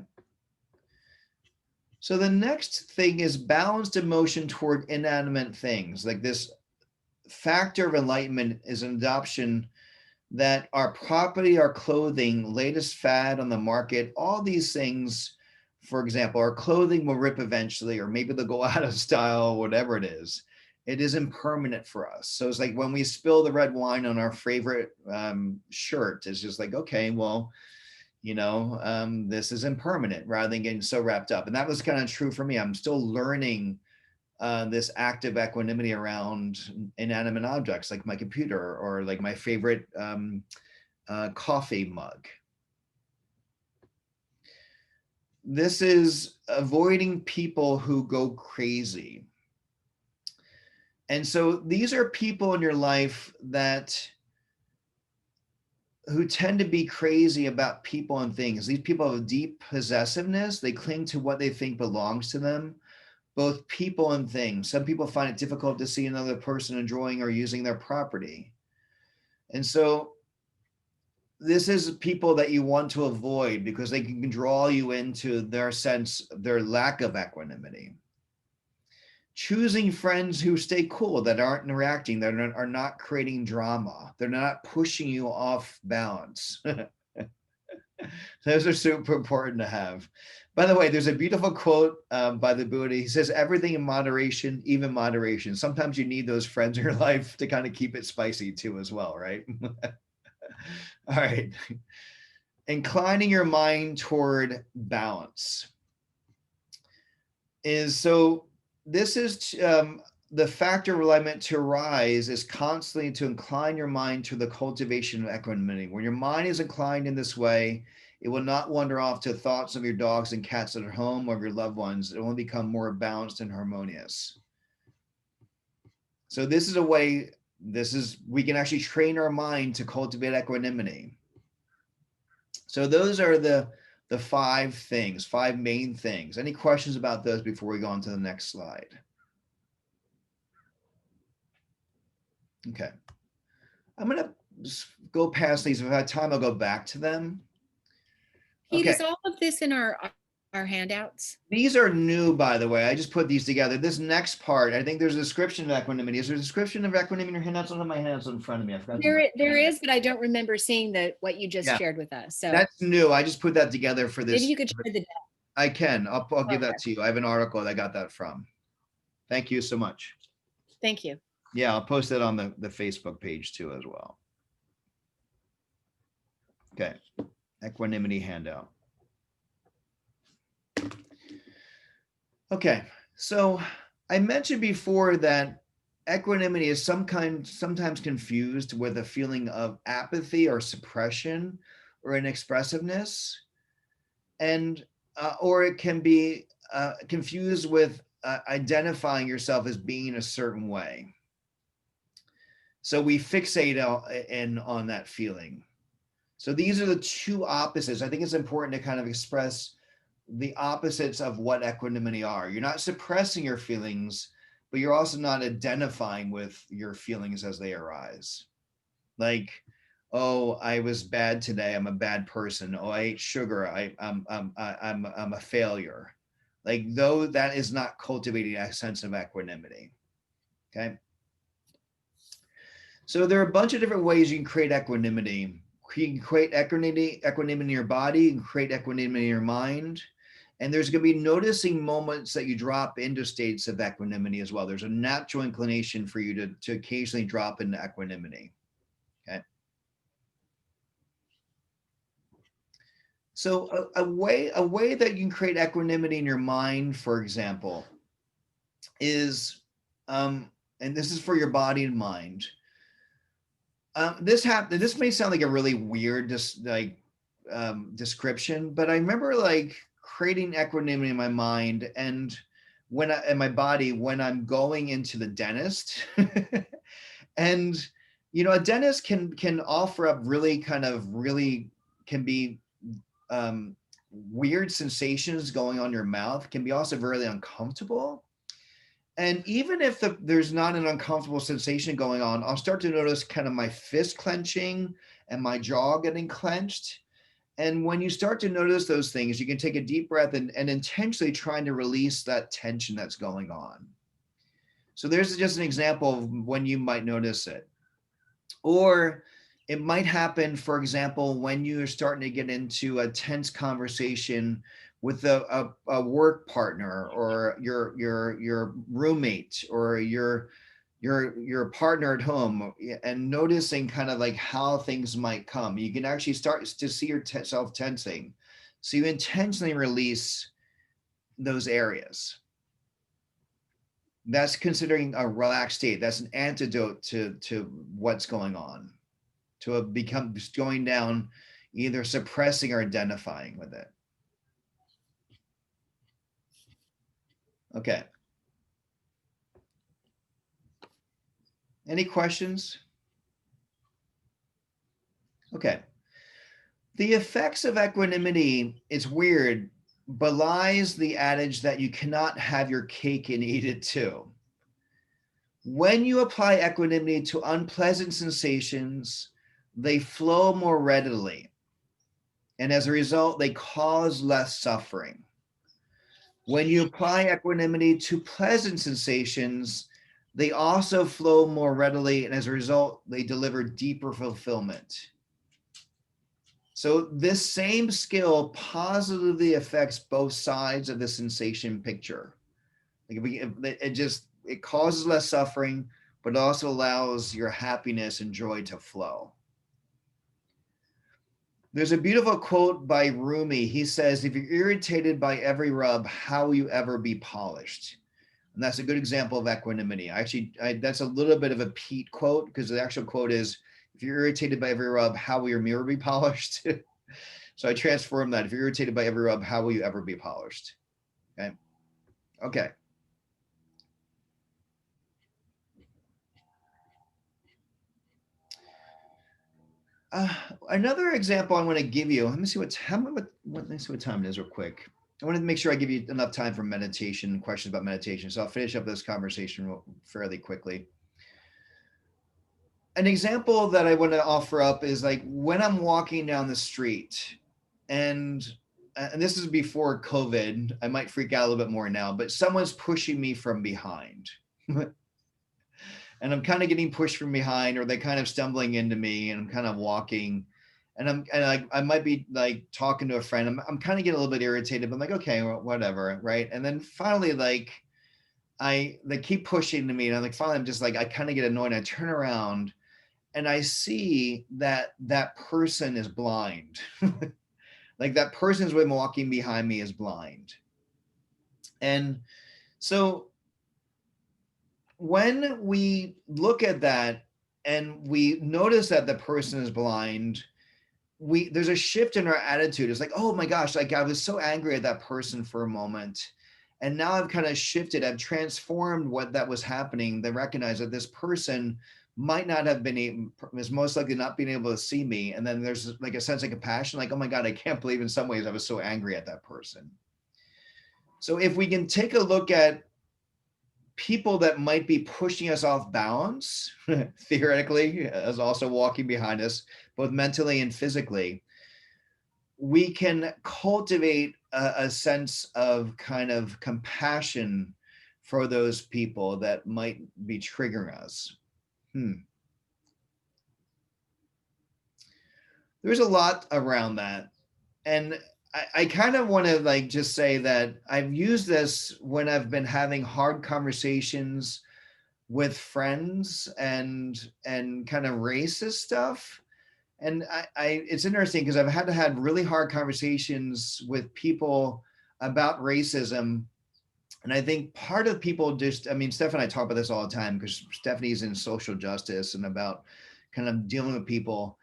Speaker 1: So the next thing is balanced emotion toward inanimate things. Like this factor of enlightenment is an adoption that our property, our clothing, latest fad on the market, all these things, for example, our clothing will rip eventually, or maybe they'll go out of style, whatever it is impermanent for us. So it's like when we spill the red wine on our favorite shirt, it's just like, okay, well, you know, this is impermanent, rather than getting so wrapped up. And that was kind of true for me. I'm still learning this active equanimity around inanimate objects like my computer or like my favorite coffee mug. This is avoiding people who go crazy. And so these are people in your life who tend to be crazy about people and things. These people have deep possessiveness. They cling to what they think belongs to them, both people and things. Some people find it difficult to see another person enjoying or using their property. And so this is people that you want to avoid because they can draw you into their lack of equanimity. Choosing friends who stay cool, that aren't interacting, that are not creating drama. They're not pushing you off balance. Those are super important to have. By the way, there's a beautiful quote by the Buddha. He says, everything in moderation, even moderation. Sometimes you need those friends in your life to kind of keep it spicy too as well, right? All right. Inclining your mind toward balance this is the factor of alignment to arise is constantly to incline your mind to the cultivation of equanimity. When your mind is inclined in this way, it will not wander off to thoughts of your dogs and cats at home or of your loved ones. It will become more balanced and harmonious. So this is a way, we can actually train our mind to cultivate equanimity. So those are the five main things. Any questions about those before we go on to the next slide? Okay. I'm going to go past these. If I have time, I'll go back to them.
Speaker 10: Pete,
Speaker 1: Okay.
Speaker 10: is all of this in our handouts?
Speaker 1: These are new, by the way. I just put these together. This next part, I think there's a description of equanimity. Is there a description of equanimity in your handouts? I don't have my handouts in front of me. I forgot.
Speaker 10: There is, but I don't remember seeing what you just shared with us. So
Speaker 1: that's new. I just put that together for this.
Speaker 10: Maybe you could share the deck.
Speaker 1: I can. I'll give that to you. I have an article that I got that from. Thank you so much.
Speaker 10: Thank you.
Speaker 1: Yeah, I'll post it on the Facebook page too as well. Okay, equanimity handout. Okay, so I mentioned before that equanimity is sometimes confused with a feeling of apathy or suppression or inexpressiveness, and or it can be confused with identifying yourself as being a certain way. So we fixate on that feeling. So these are the two opposites. I think it's important to kind of express the opposites of what equanimity are. You're not suppressing your feelings, but you're also not identifying with your feelings as they arise. Like, oh, I was bad today, I'm a bad person. Oh, I ate sugar, I'm a failure. Like, though, that is not cultivating a sense of equanimity. Okay. So there are a bunch of different ways you can create equanimity. You can create equanimity in your body, you can create equanimity in your mind. And there's going to be noticing moments that you drop into states of equanimity as well. There's a natural inclination for you to occasionally drop into equanimity. Okay. So a way that you can create equanimity in your mind, for example, is, and this is for your body and mind. This may sound like a really weird description, but I remember like creating equanimity in my mind and in my body when I'm going into the dentist. And a dentist can offer up really can be weird sensations going on your mouth, can be also very uncomfortable. And even if there's not an uncomfortable sensation going on, I'll start to notice kind of my fist clenching and my jaw getting clenched. And when you start to notice those things, you can take a deep breath and intentionally trying to release that tension that's going on. So there's just an example of when you might notice it. Or it might happen, for example, when you're starting to get into a tense conversation with a work partner or your roommate or your partner at home, and noticing kind of like how things might come. You can actually start to see yourself tensing. So you intentionally release those areas. That's considering a relaxed state. That's an antidote to what's going on, to become going down, either suppressing or identifying with it. Okay. Any questions? Okay. The effects of equanimity, it's weird, belies the adage that you cannot have your cake and eat it too. When you apply equanimity to unpleasant sensations, they flow more readily. And as a result, they cause less suffering. When you apply equanimity to pleasant sensations, they also flow more readily. And as a result, they deliver deeper fulfillment. So this same skill positively affects both sides of the sensation picture. It causes less suffering, but also allows your happiness and joy to flow. There's a beautiful quote by Rumi. He says, if you're irritated by every rub, how will you ever be polished? And that's a good example of equanimity. That's a little bit of a Pete quote, because the actual quote is, if you're irritated by every rub, how will your mirror be polished? So I transform that. If you're irritated by every rub, how will you ever be polished? Okay. Okay. Another example I want to give you, let me see what time it is real quick. I want to make sure I give you enough time for meditation, questions about meditation. So I'll finish up this conversation fairly quickly. An example that I want to offer up is like when I'm walking down the street, and this is before COVID, I might freak out a little bit more now, but someone's pushing me from behind. And I'm kind of getting pushed from behind, or they're kind of stumbling into me, and I'm kind of walking, and I might be like talking to a friend. I'm kind of getting a little bit irritated, but I'm like, okay, well, whatever, right? And then finally, like they keep pushing to me, and I'm like, finally, I'm just like, I kind of get annoyed. I turn around, and I see that person is blind. Like that person's been walking behind me is blind. And so when we look at that and we notice that the person is blind, there's a shift in our attitude. It's like, oh my gosh, like I was so angry at that person for a moment. And now I've kind of shifted, I've transformed what that was happening. They recognize that this person might not have been is most likely not being able to see me. And then there's like a sense of compassion, like, oh my God, I can't believe in some ways I was so angry at that person. So if we can take a look at people that might be pushing us off balance, theoretically, as also walking behind us, both mentally and physically, we can cultivate a sense of kind of compassion for those people that might be triggering us. There's a lot around that. And I kind of want to like just say that I've used this when I've been having hard conversations with friends and kind of racist stuff. And it's interesting because I've had to have really hard conversations with people about racism. And I think part of people just, I mean, Steph and I talk about this all the time because Stephanie's in social justice and about kind of dealing with people.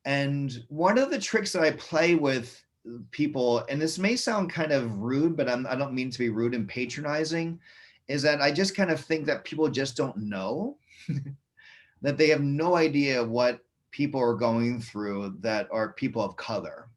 Speaker 1: And one of the tricks that I play with people, and this may sound kind of rude, but I don't mean to be rude and patronizing, is that I just kind of think that people just don't know, that they have no idea what people are going through that are people of color.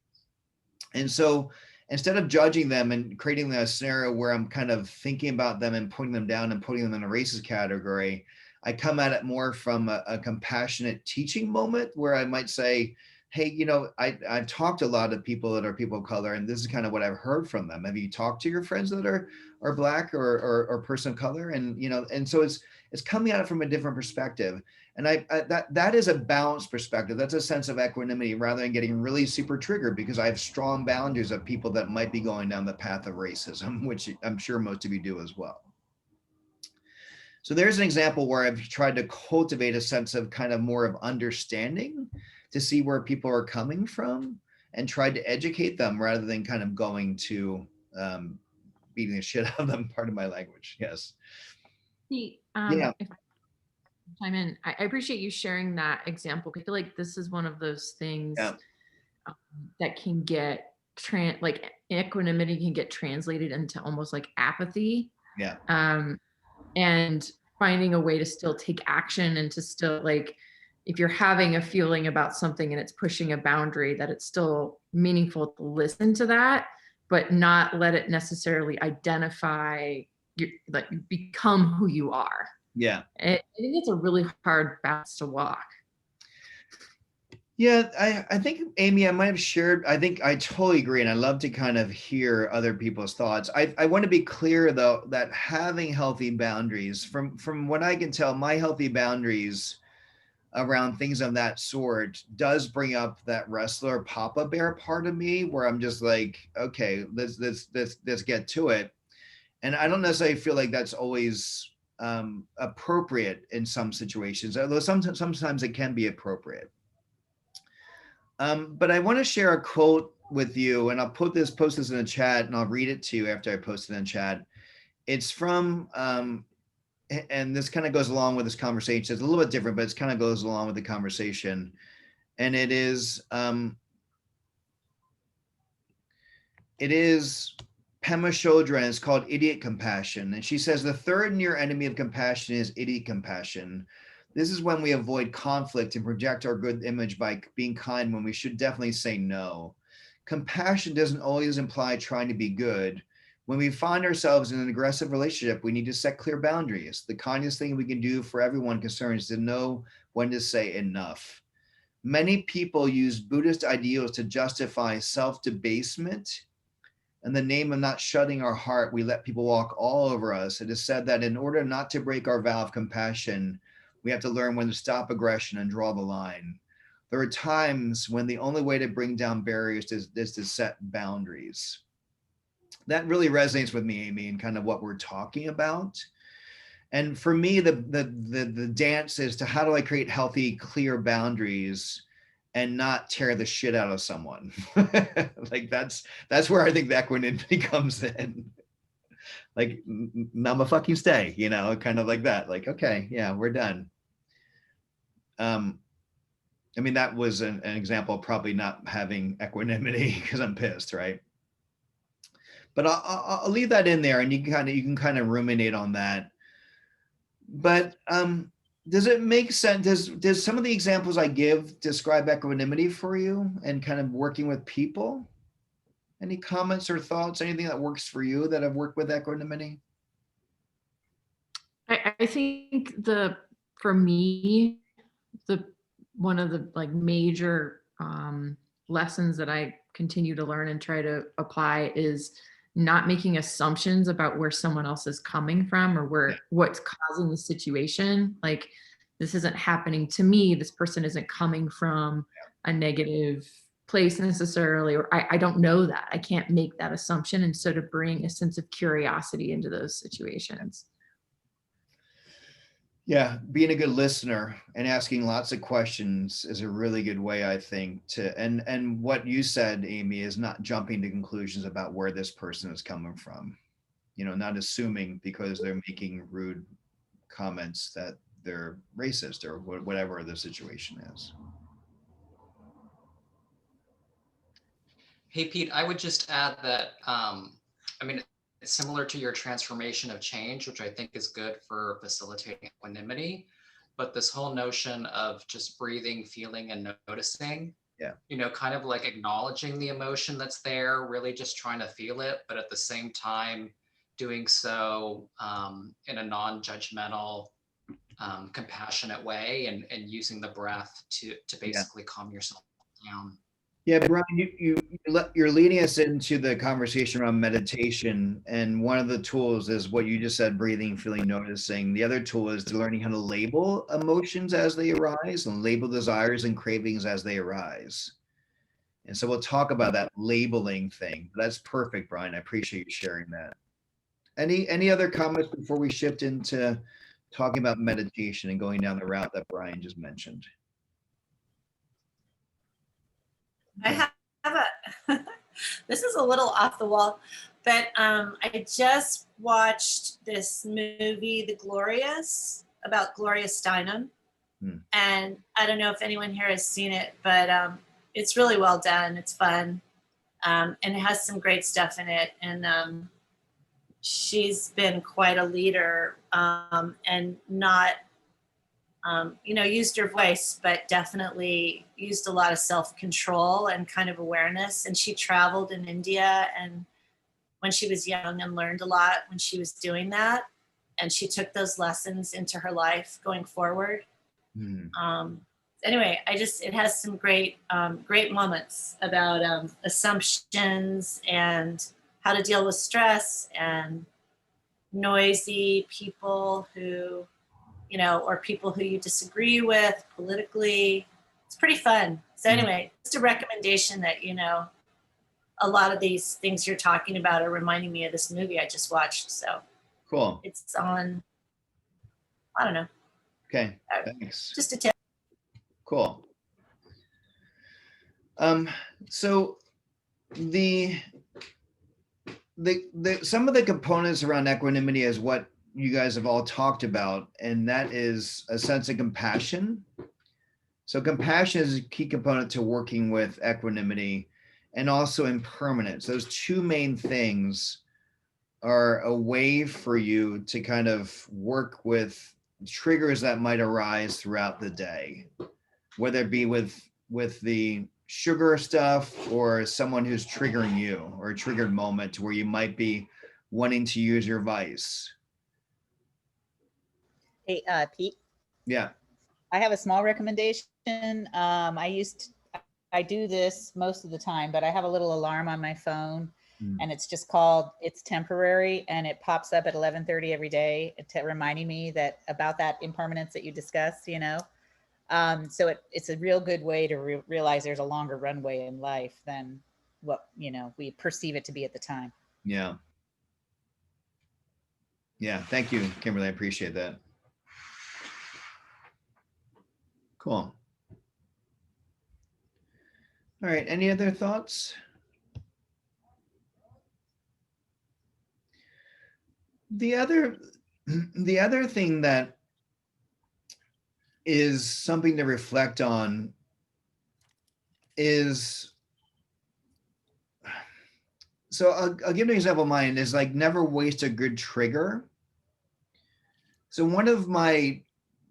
Speaker 1: And so instead of judging them and creating a scenario where I'm kind of thinking about them and putting them down and putting them in a racist category, I come at it more from a compassionate teaching moment where I might say, hey, you know, I've talked to a lot of people that are people of color, and this is kind of what I've heard from them. Have you talked to your friends that are Black or person of color? And, you know, and so it's coming at it from a different perspective. And that is a balanced perspective. That's a sense of equanimity rather than getting really super triggered because I have strong boundaries of people that might be going down the path of racism, which I'm sure most of you do as well. So there's an example where I've tried to cultivate a sense of kind of more of understanding to see where people are coming from and tried to educate them rather than kind of going to beating the shit out of them, part of my language. Yes.
Speaker 14: If I chime in, I appreciate you sharing that example. I feel like this is one of those things that can get like equanimity can get translated into almost like apathy.
Speaker 1: Yeah.
Speaker 14: And finding a way to still take action and to still like, if you're having a feeling about something and it's pushing a boundary, that it's still meaningful to listen to that, but not let it necessarily identify, like become who you are.
Speaker 1: Yeah.
Speaker 14: I think it's a really hard balance to walk.
Speaker 1: Yeah, I think, Amy, I might have shared, I think I totally agree. And I love to kind of hear other people's thoughts. I want to be clear, though, that having healthy boundaries, from what I can tell, my healthy boundaries around things of that sort does bring up that wrestler Papa Bear part of me where I'm just like, okay, let's get to it. And I don't necessarily feel like that's always appropriate in some situations, although sometimes it can be appropriate. But I want to share a quote with you, and I'll post this in the chat, and I'll read it to you after I post it in chat. It's from, and this kind of goes along with this conversation. It's a little bit different, but it kind of goes along with the conversation. And it is Pema Chodron, and it's called Idiot Compassion. And she says, the third near enemy of compassion is idiot compassion. This is when we avoid conflict and project our good image by being kind when we should definitely say no. Compassion doesn't always imply trying to be good. When we find ourselves in an aggressive relationship, we need to set clear boundaries. The kindest thing we can do for everyone concerned is to know when to say enough. Many people use Buddhist ideals to justify self-debasement. In the name of not shutting our heart, we let people walk all over us. It is said that in order not to break our vow of compassion, we have to learn when to stop aggression and draw the line. There are times when the only way to bring down barriers is to set boundaries. That really resonates with me, Amy, and kind of what we're talking about. And for me, the dance is to how do I create healthy, clear boundaries and not tear the shit out of someone. Like that's where I think the equanimity comes in. Like, I'ma fucking stay, you know, kind of like that. Like, okay, yeah, we're done. I mean, that was an example of probably not having equanimity because I'm pissed, right? But I'll leave that in there, and you can kind of ruminate on that. But does it make sense? Does some of the examples I give describe equanimity for you and kind of working with people? Any comments or thoughts? Anything that works for you that have worked with equanimity?
Speaker 14: I think for me, one of the like major lessons that I continue to learn and try to apply is not making assumptions about where someone else is coming from or what's causing the situation. Like, this isn't happening to me. This person isn't coming from a negative place necessarily, or I don't know that. I can't make that assumption. And so to bring a sense of curiosity into those situations.
Speaker 1: Yeah, being a good listener and asking lots of questions is a really good way, I think, and what you said, Amy, is not jumping to conclusions about where this person is coming from. Not assuming because they're making rude comments that they're racist or whatever the situation is.
Speaker 2: Hey, Pete, I would just add that, it's similar to your transformation of change, which I think is good for facilitating equanimity, but this whole notion of just breathing, feeling, and noticing, kind of like acknowledging the emotion that's there, really just trying to feel it, but at the same time doing so in a non-judgmental, compassionate way, and using the breath to basically calm yourself down.
Speaker 1: Yeah, Brian, you're leading us into the conversation around meditation. And one of the tools is what you just said, breathing, feeling, noticing. The other tool is learning how to label emotions as they arise and label desires and cravings as they arise. And so we'll talk about that labeling thing. That's perfect, Brian. I appreciate you sharing that. Any other comments before we shift into talking about meditation and going down the route that Brian just mentioned?
Speaker 9: I have a, this is a little off the wall, but I just watched this movie, The Glorious, about Gloria Steinem. And I don't know if anyone here has seen it, but it's really well done. It's fun. And it has some great stuff in it. And she's been quite a leader and not, used her voice, but definitely used a lot of self-control and kind of awareness. And she traveled in India and when she was young and learned a lot when she was doing that. And she took those lessons into her life going forward. Anyway, it has some great moments about assumptions and how to deal with stress and noisy people who, or people who you disagree with politically. It's pretty fun. So anyway, just a recommendation that, a lot of these things you're talking about are reminding me of this movie I just watched. So
Speaker 1: cool.
Speaker 9: It's on, I don't know.
Speaker 1: Okay, thanks.
Speaker 9: Just a tip.
Speaker 1: Cool. So the some of the components around equanimity is what you guys have all talked about, and that is a sense of compassion. So compassion is a key component to working with equanimity, and also impermanence. Those two main things are a way for you to kind of work with triggers that might arise throughout the day, whether it be with the sugar stuff or someone who's triggering you, or a triggered moment where you might be wanting to use your vice.
Speaker 3: Hey, Pete.
Speaker 1: Yeah.
Speaker 3: I have a small recommendation. I do this most of the time, but I have a little alarm on my phone and it's just called It's Temporary, and it pops up at 11:30 every day reminding me about that impermanence that you discussed, So it's a real good way to realize there's a longer runway in life than what, we perceive it to be at the time.
Speaker 1: Yeah. Yeah. Thank you, Kimberly. I appreciate that. Cool. All right. Any other thoughts? The other thing that is something to reflect on is, so I'll give you an example of mine, is like never waste a good trigger. So one of my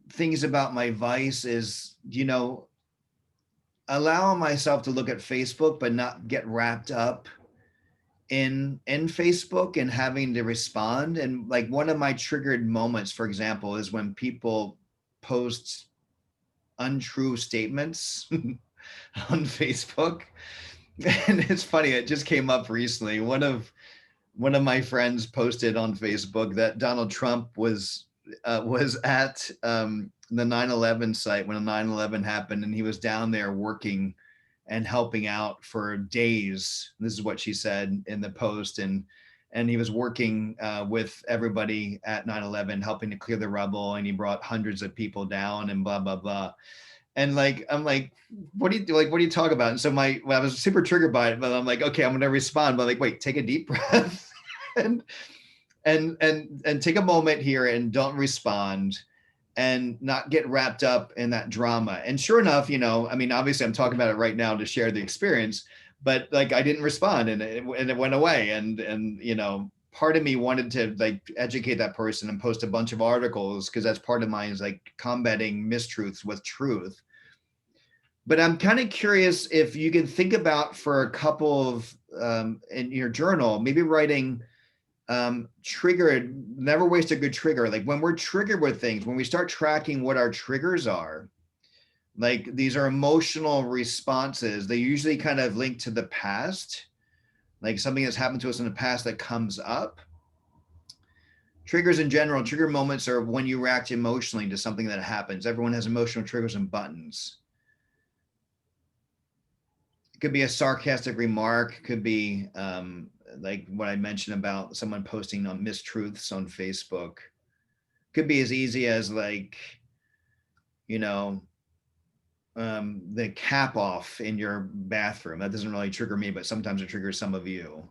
Speaker 1: things about my vice is, allowing myself to look at Facebook, but not get wrapped up in Facebook and having to respond. And like one of my triggered moments, for example, is when people post untrue statements on Facebook. And it's funny, it just came up recently. One of my friends posted on Facebook that Donald Trump was at the 9/11 site when the 9/11 happened, and he was down there working and helping out for days. This is what she said in the post, and he was working with everybody at 9/11, helping to clear the rubble, and he brought hundreds of people down and blah blah blah. And like, I'm like, what do you talk about? And so I was super triggered by it, but I'm like, okay, I'm going to respond, but like, wait, take a deep breath and take a moment here and don't respond and not get wrapped up in that drama. And sure enough, I mean, obviously I'm talking about it right now to share the experience, but like, I didn't respond and it went away. And part of me wanted to like educate that person and post a bunch of articles, because that's part of mine, is like combating mistruths with truth. But I'm kind of curious if you can think about, for a couple of in your journal, maybe writing triggered, never waste a good trigger. Like when we're triggered with things, when we start tracking what our triggers are, like these are emotional responses. They usually kind of link to the past, like something that's happened to us in the past that comes up. Triggers in general, trigger moments are when you react emotionally to something that happens. Everyone has emotional triggers and buttons. It could be a sarcastic remark, could be like what I mentioned about someone posting on mistruths on Facebook. Could be as easy as like, the cap off in your bathroom. That doesn't really trigger me, but sometimes it triggers some of you.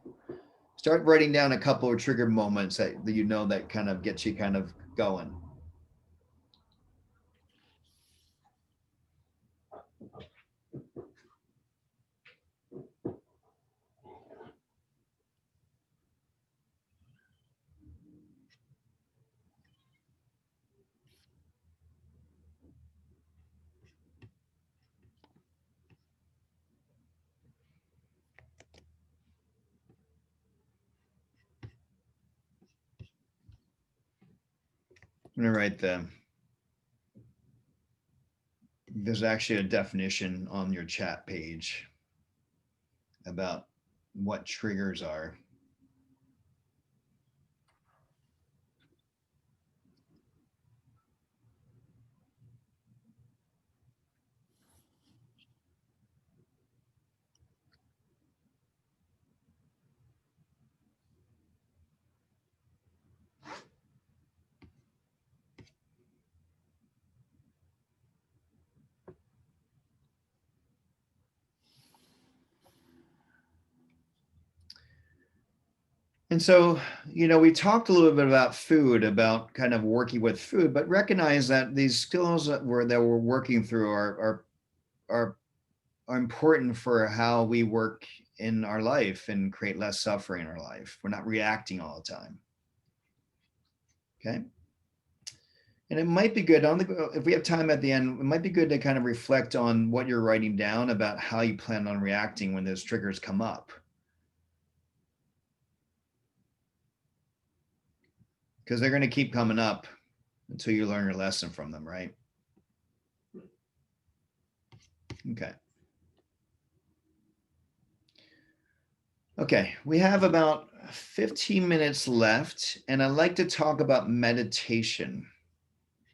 Speaker 1: Start writing down a couple of trigger moments that that kind of gets you kind of going. I'm gonna write there's actually a definition on your chat page about what triggers are. And so, we talked a little bit about food, about kind of working with food, but recognize that these skills that we're working through are important for how we work in our life and create less suffering in our life. We're not reacting all the time. Okay. And it might be good, if we have time at the end, it might be good to kind of reflect on what you're writing down about how you plan on reacting when those triggers come up. Because they're going to keep coming up until you learn your lesson from them, right? Okay. Okay, we have about 15 minutes left, and I'd like to talk about meditation.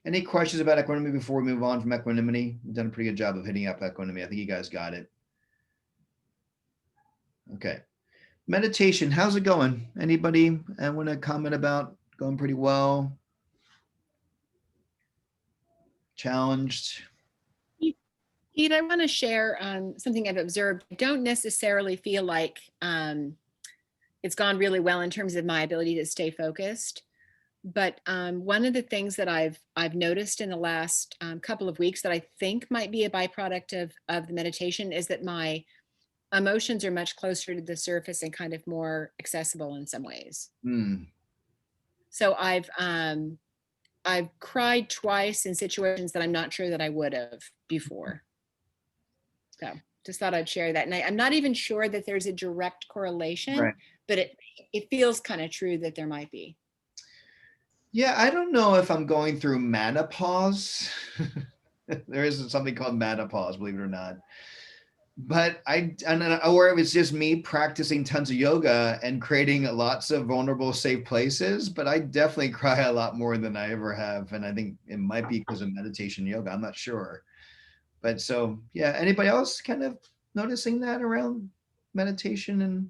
Speaker 1: Any questions about equanimity before we move on from equanimity? We've done a pretty good job of hitting up equanimity. I think you guys got it. Okay. Meditation, how's it going? Anybody want to comment about? Going pretty well? Challenged?
Speaker 10: Pete, I want to share something I've observed. I don't necessarily feel like it's gone really well in terms of my ability to stay focused. But one of the things that I've noticed in the last couple of weeks that I think might be a byproduct of the meditation is that my emotions are much closer to the surface and kind of more accessible in some ways. So I've cried twice in situations that I'm not sure that I would have before. So just thought I'd share that. And I'm not even sure that there's a direct correlation, but it feels kind of true that there might be.
Speaker 1: Yeah, I don't know if I'm going through menopause. There is something called menopause, believe it or not. But or it was just me practicing tons of yoga and creating lots of vulnerable, safe places. But I definitely cry a lot more than I ever have. And I think it might be because of meditation yoga. I'm not sure. But so, yeah, anybody else kind of noticing that around meditation and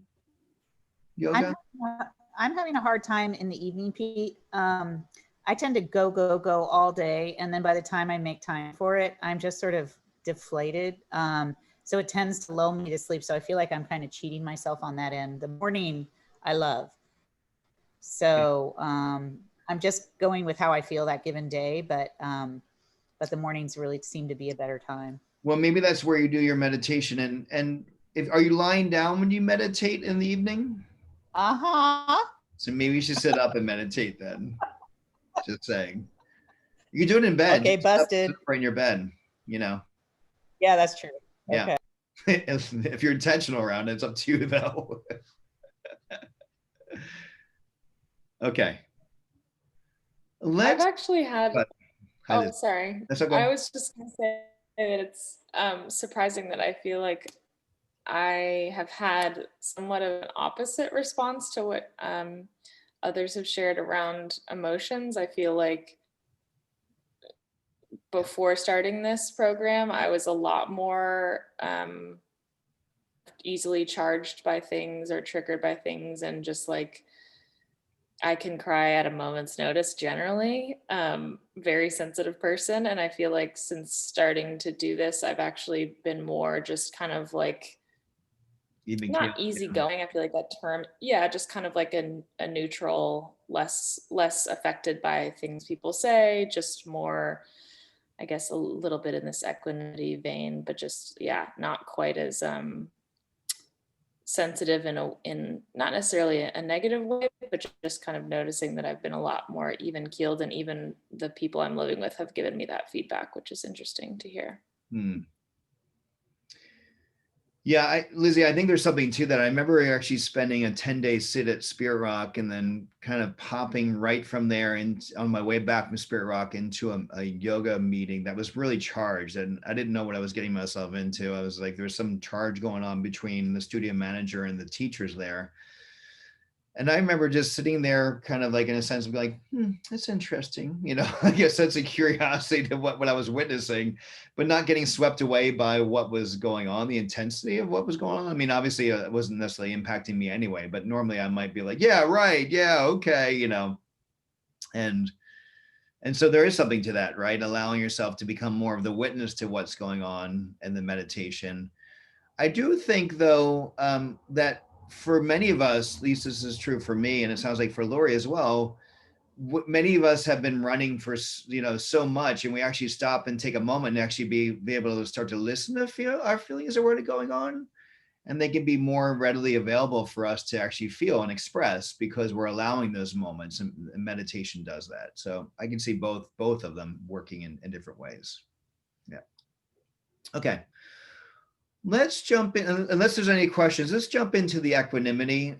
Speaker 1: yoga?
Speaker 3: I'm having a hard time in the evening, Pete. I tend to go all day. And then by the time I make time for it, I'm just sort of deflated. So it tends to lull me to sleep. So I feel like I'm kind of cheating myself on that end. The morning I love. So I'm just going with how I feel that given day, but the mornings really seem to be a better time.
Speaker 1: Well, maybe that's where you do your meditation. And are you lying down when you meditate in the evening?
Speaker 3: Uh-huh.
Speaker 1: So maybe you should sit up and meditate then. Just saying. You can do it in bed.
Speaker 3: Okay, busted.
Speaker 1: In your bed, you know.
Speaker 3: Yeah, that's true.
Speaker 1: Yeah.
Speaker 3: Okay.
Speaker 1: If you're intentional around it, it's up to you though. Okay.
Speaker 4: I've actually had,
Speaker 1: oh,
Speaker 4: sorry.
Speaker 1: That's okay.
Speaker 4: I was just gonna say that it's surprising that I feel like I have had somewhat of an opposite response to what others have shared around emotions. I feel like before starting this program, I was a lot more easily charged by things or triggered by things, and just like I can cry at a moment's notice generally. Very sensitive person. And I feel like since starting to do this, I've actually been more just kind of like not easygoing. I feel like that term, yeah, just kind of like a neutral, less affected by things people say, just more, I guess, a little bit in this equanimity vein, but just, yeah, not quite as sensitive in not necessarily a negative way, but just kind of noticing that I've been a lot more even keeled, and even the people I'm living with have given me that feedback, which is interesting to hear.
Speaker 1: Yeah, Lizzie, I think there's something to that. I remember actually spending a 10-day sit at Spirit Rock and then kind of popping right from there and on my way back from Spirit Rock into a yoga meeting that was really charged. And I didn't know what I was getting myself into. I was like, there's some charge going on between the studio manager and the teachers there. And I remember just sitting there kind of like in a sense of like, that's interesting, you know, like a sense of curiosity to what I was witnessing, but not getting swept away by what was going on, the intensity of what was going on. I mean, obviously it wasn't necessarily impacting me anyway, but normally I might be like, yeah, right. Yeah. Okay. You know, and so there is something to that, right? Allowing yourself to become more of the witness to what's going on in the meditation. I do think though, that for many of us, at least this is true for me, and it sounds like for Lori as well, many of us have been running for, you know, so much, and we actually stop and take a moment and actually be able to start to listen to our feelings of what are going on, and they can be more readily available for us to actually feel and express because we're allowing those moments, and meditation does that. So I can see both of them working in different ways. Yeah. Okay. Let's jump in, unless there's any questions, let's jump into the equanimity.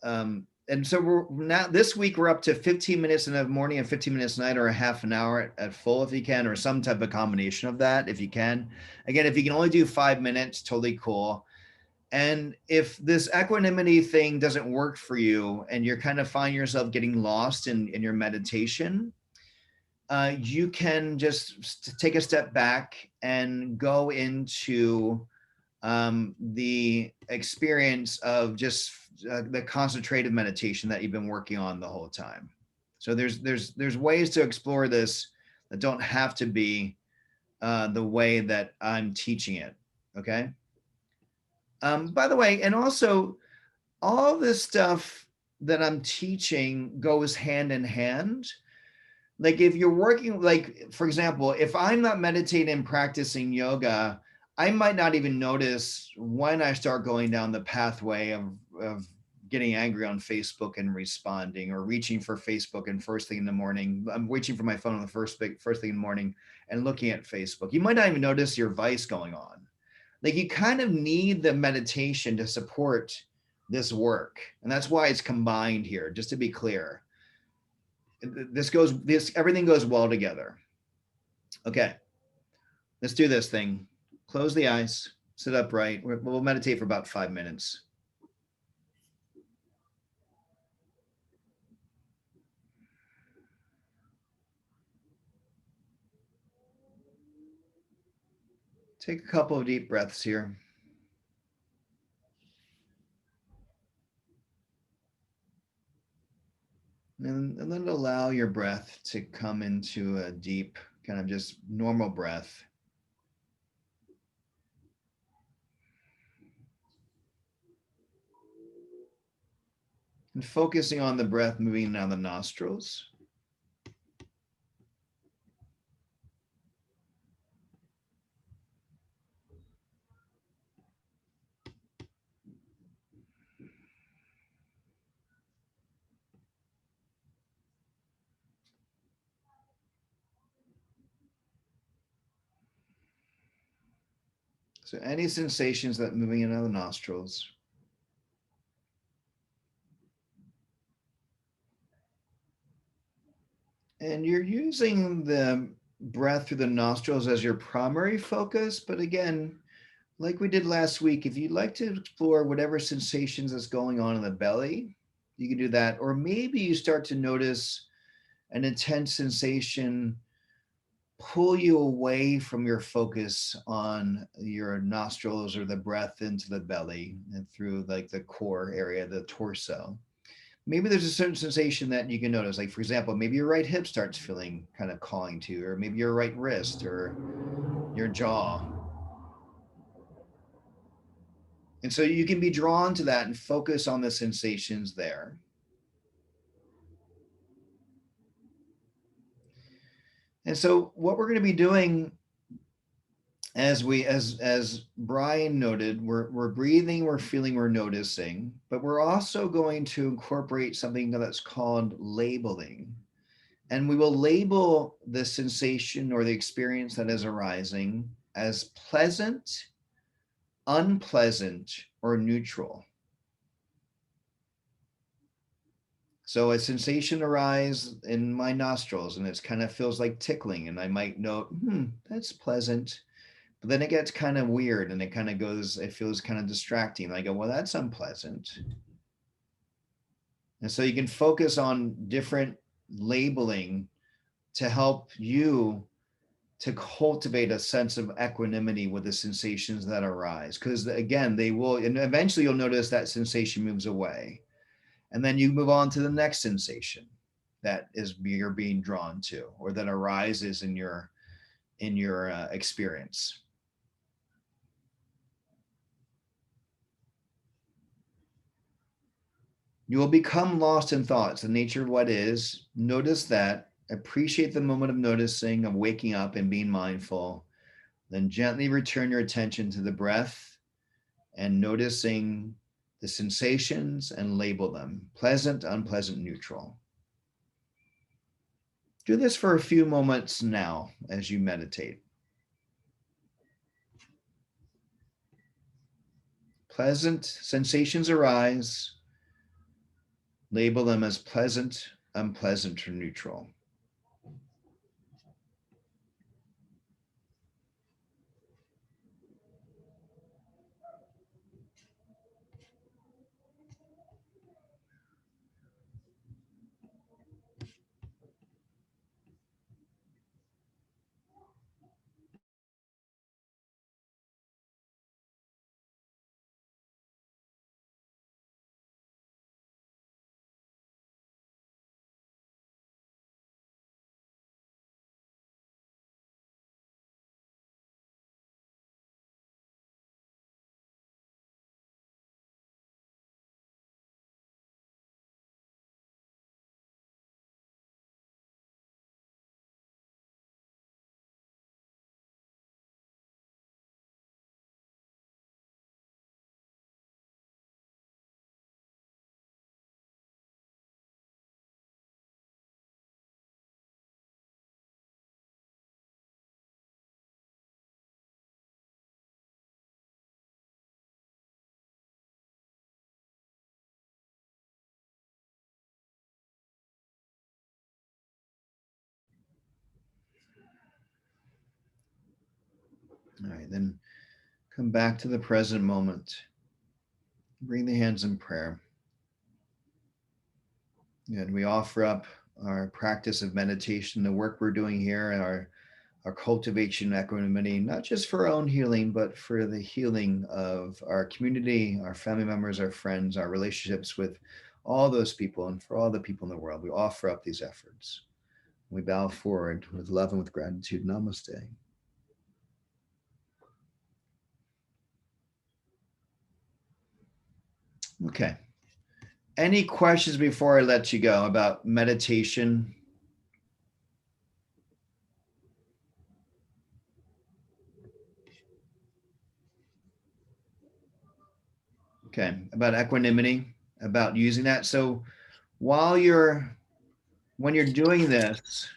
Speaker 1: And so we're now, this week, we're up to 15 minutes in the morning and 15 minutes at night, or a half an hour at full if you can, or some type of combination of that if you can. Again, if you can only do 5 minutes, totally cool. And if this equanimity thing doesn't work for you and you're kind of find yourself getting lost in your meditation, you can just take a step back and go into the experience of just the concentrated meditation that you've been working on the whole time. So there's ways to explore this that don't have to be the way that I'm teaching it. Okay. By the way, and also all this stuff that I'm teaching goes hand in hand. Like if you're working, like, for example, if I'm not meditating and practicing yoga, I might not even notice when I start going down the pathway of getting angry on Facebook and responding, or reaching for Facebook and first thing in the morning. I'm reaching for my phone on the first thing in the morning and looking at Facebook. You might not even notice your vice going on. Like you kind of need the meditation to support this work. And that's why it's combined here, just to be clear. Everything goes well together. Okay, let's do this thing. Close the eyes, sit upright. We'll meditate for about 5 minutes. Take a couple of deep breaths here. And then allow your breath to come into a deep, kind of just normal breath. And focusing on the breath moving down the nostrils. So any sensations that moving in the nostrils. And you're using the breath through the nostrils as your primary focus. But again, like we did last week, if you'd like to explore whatever sensations that's going on in the belly, you can do that. Or maybe you start to notice an intense sensation pull you away from your focus on your nostrils or the breath into the belly and through like the core area, the torso. Maybe there's a certain sensation that you can notice. Like for example, maybe your right hip starts feeling kind of calling to you, or maybe your right wrist or your jaw. And so you can be drawn to that and focus on the sensations there. And so what we're going to be doing as Brian noted, we're breathing, we're feeling, we're noticing, but we're also going to incorporate something that's called labeling. And we will label the sensation or the experience that is arising as pleasant, unpleasant, or neutral. So a sensation arises in my nostrils and it kind of feels like tickling, and I might note, that's pleasant. But then it gets kind of weird and it kind of goes, it feels kind of distracting. I go, well, that's unpleasant. And so you can focus on different labeling to help you to cultivate a sense of equanimity with the sensations that arise. Because again, they will, and eventually you'll notice that sensation moves away. And then you move on to the next sensation that is you're being drawn to, or that arises in your experience. You will become lost in thoughts, the nature of what is. Notice that, appreciate the moment of noticing, of waking up and being mindful. Then gently return your attention to the breath and noticing the sensations and label them: pleasant, unpleasant, neutral. Do this for a few moments now as you meditate. Pleasant sensations arise. Label them as pleasant, unpleasant, or neutral. All right, then come back to the present moment. Bring the hands in prayer. And we offer up our practice of meditation, the work we're doing here, and our cultivation of equanimity, not just for our own healing, but for the healing of our community, our family members, our friends, our relationships with all those people, and for all the people in the world. We offer up these efforts. We bow forward with love and with gratitude. Namaste. Okay. Any questions before I let you go about meditation? Okay, about equanimity, about using that. So when you're doing this,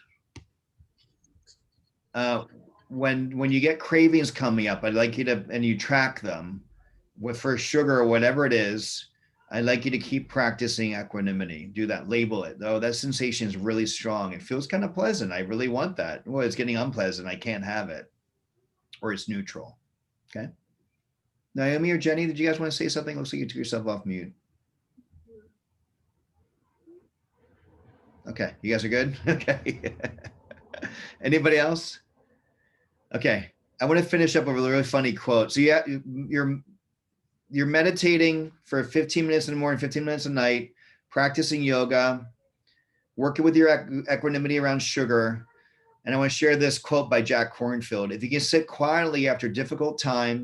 Speaker 1: when you get cravings coming up, I'd like you to, and you track them for sugar or whatever it is, I'd like you to keep practicing equanimity. Do that, label it. Oh, that sensation is really strong. It feels kind of pleasant. I really want that. Well, it's getting unpleasant. I can't have it. Or it's neutral. Okay. Naomi or Jenny, did you guys want to say something? Looks like you took yourself off mute. Okay, you guys are good? Okay. Anybody else? Okay, I want to finish up with a really funny quote. So you're meditating for 15 minutes in the morning, 15 minutes a night, practicing yoga, working with your equanimity around sugar. And I want to share this quote by Jack Kornfield. If you can sit quietly after difficult times,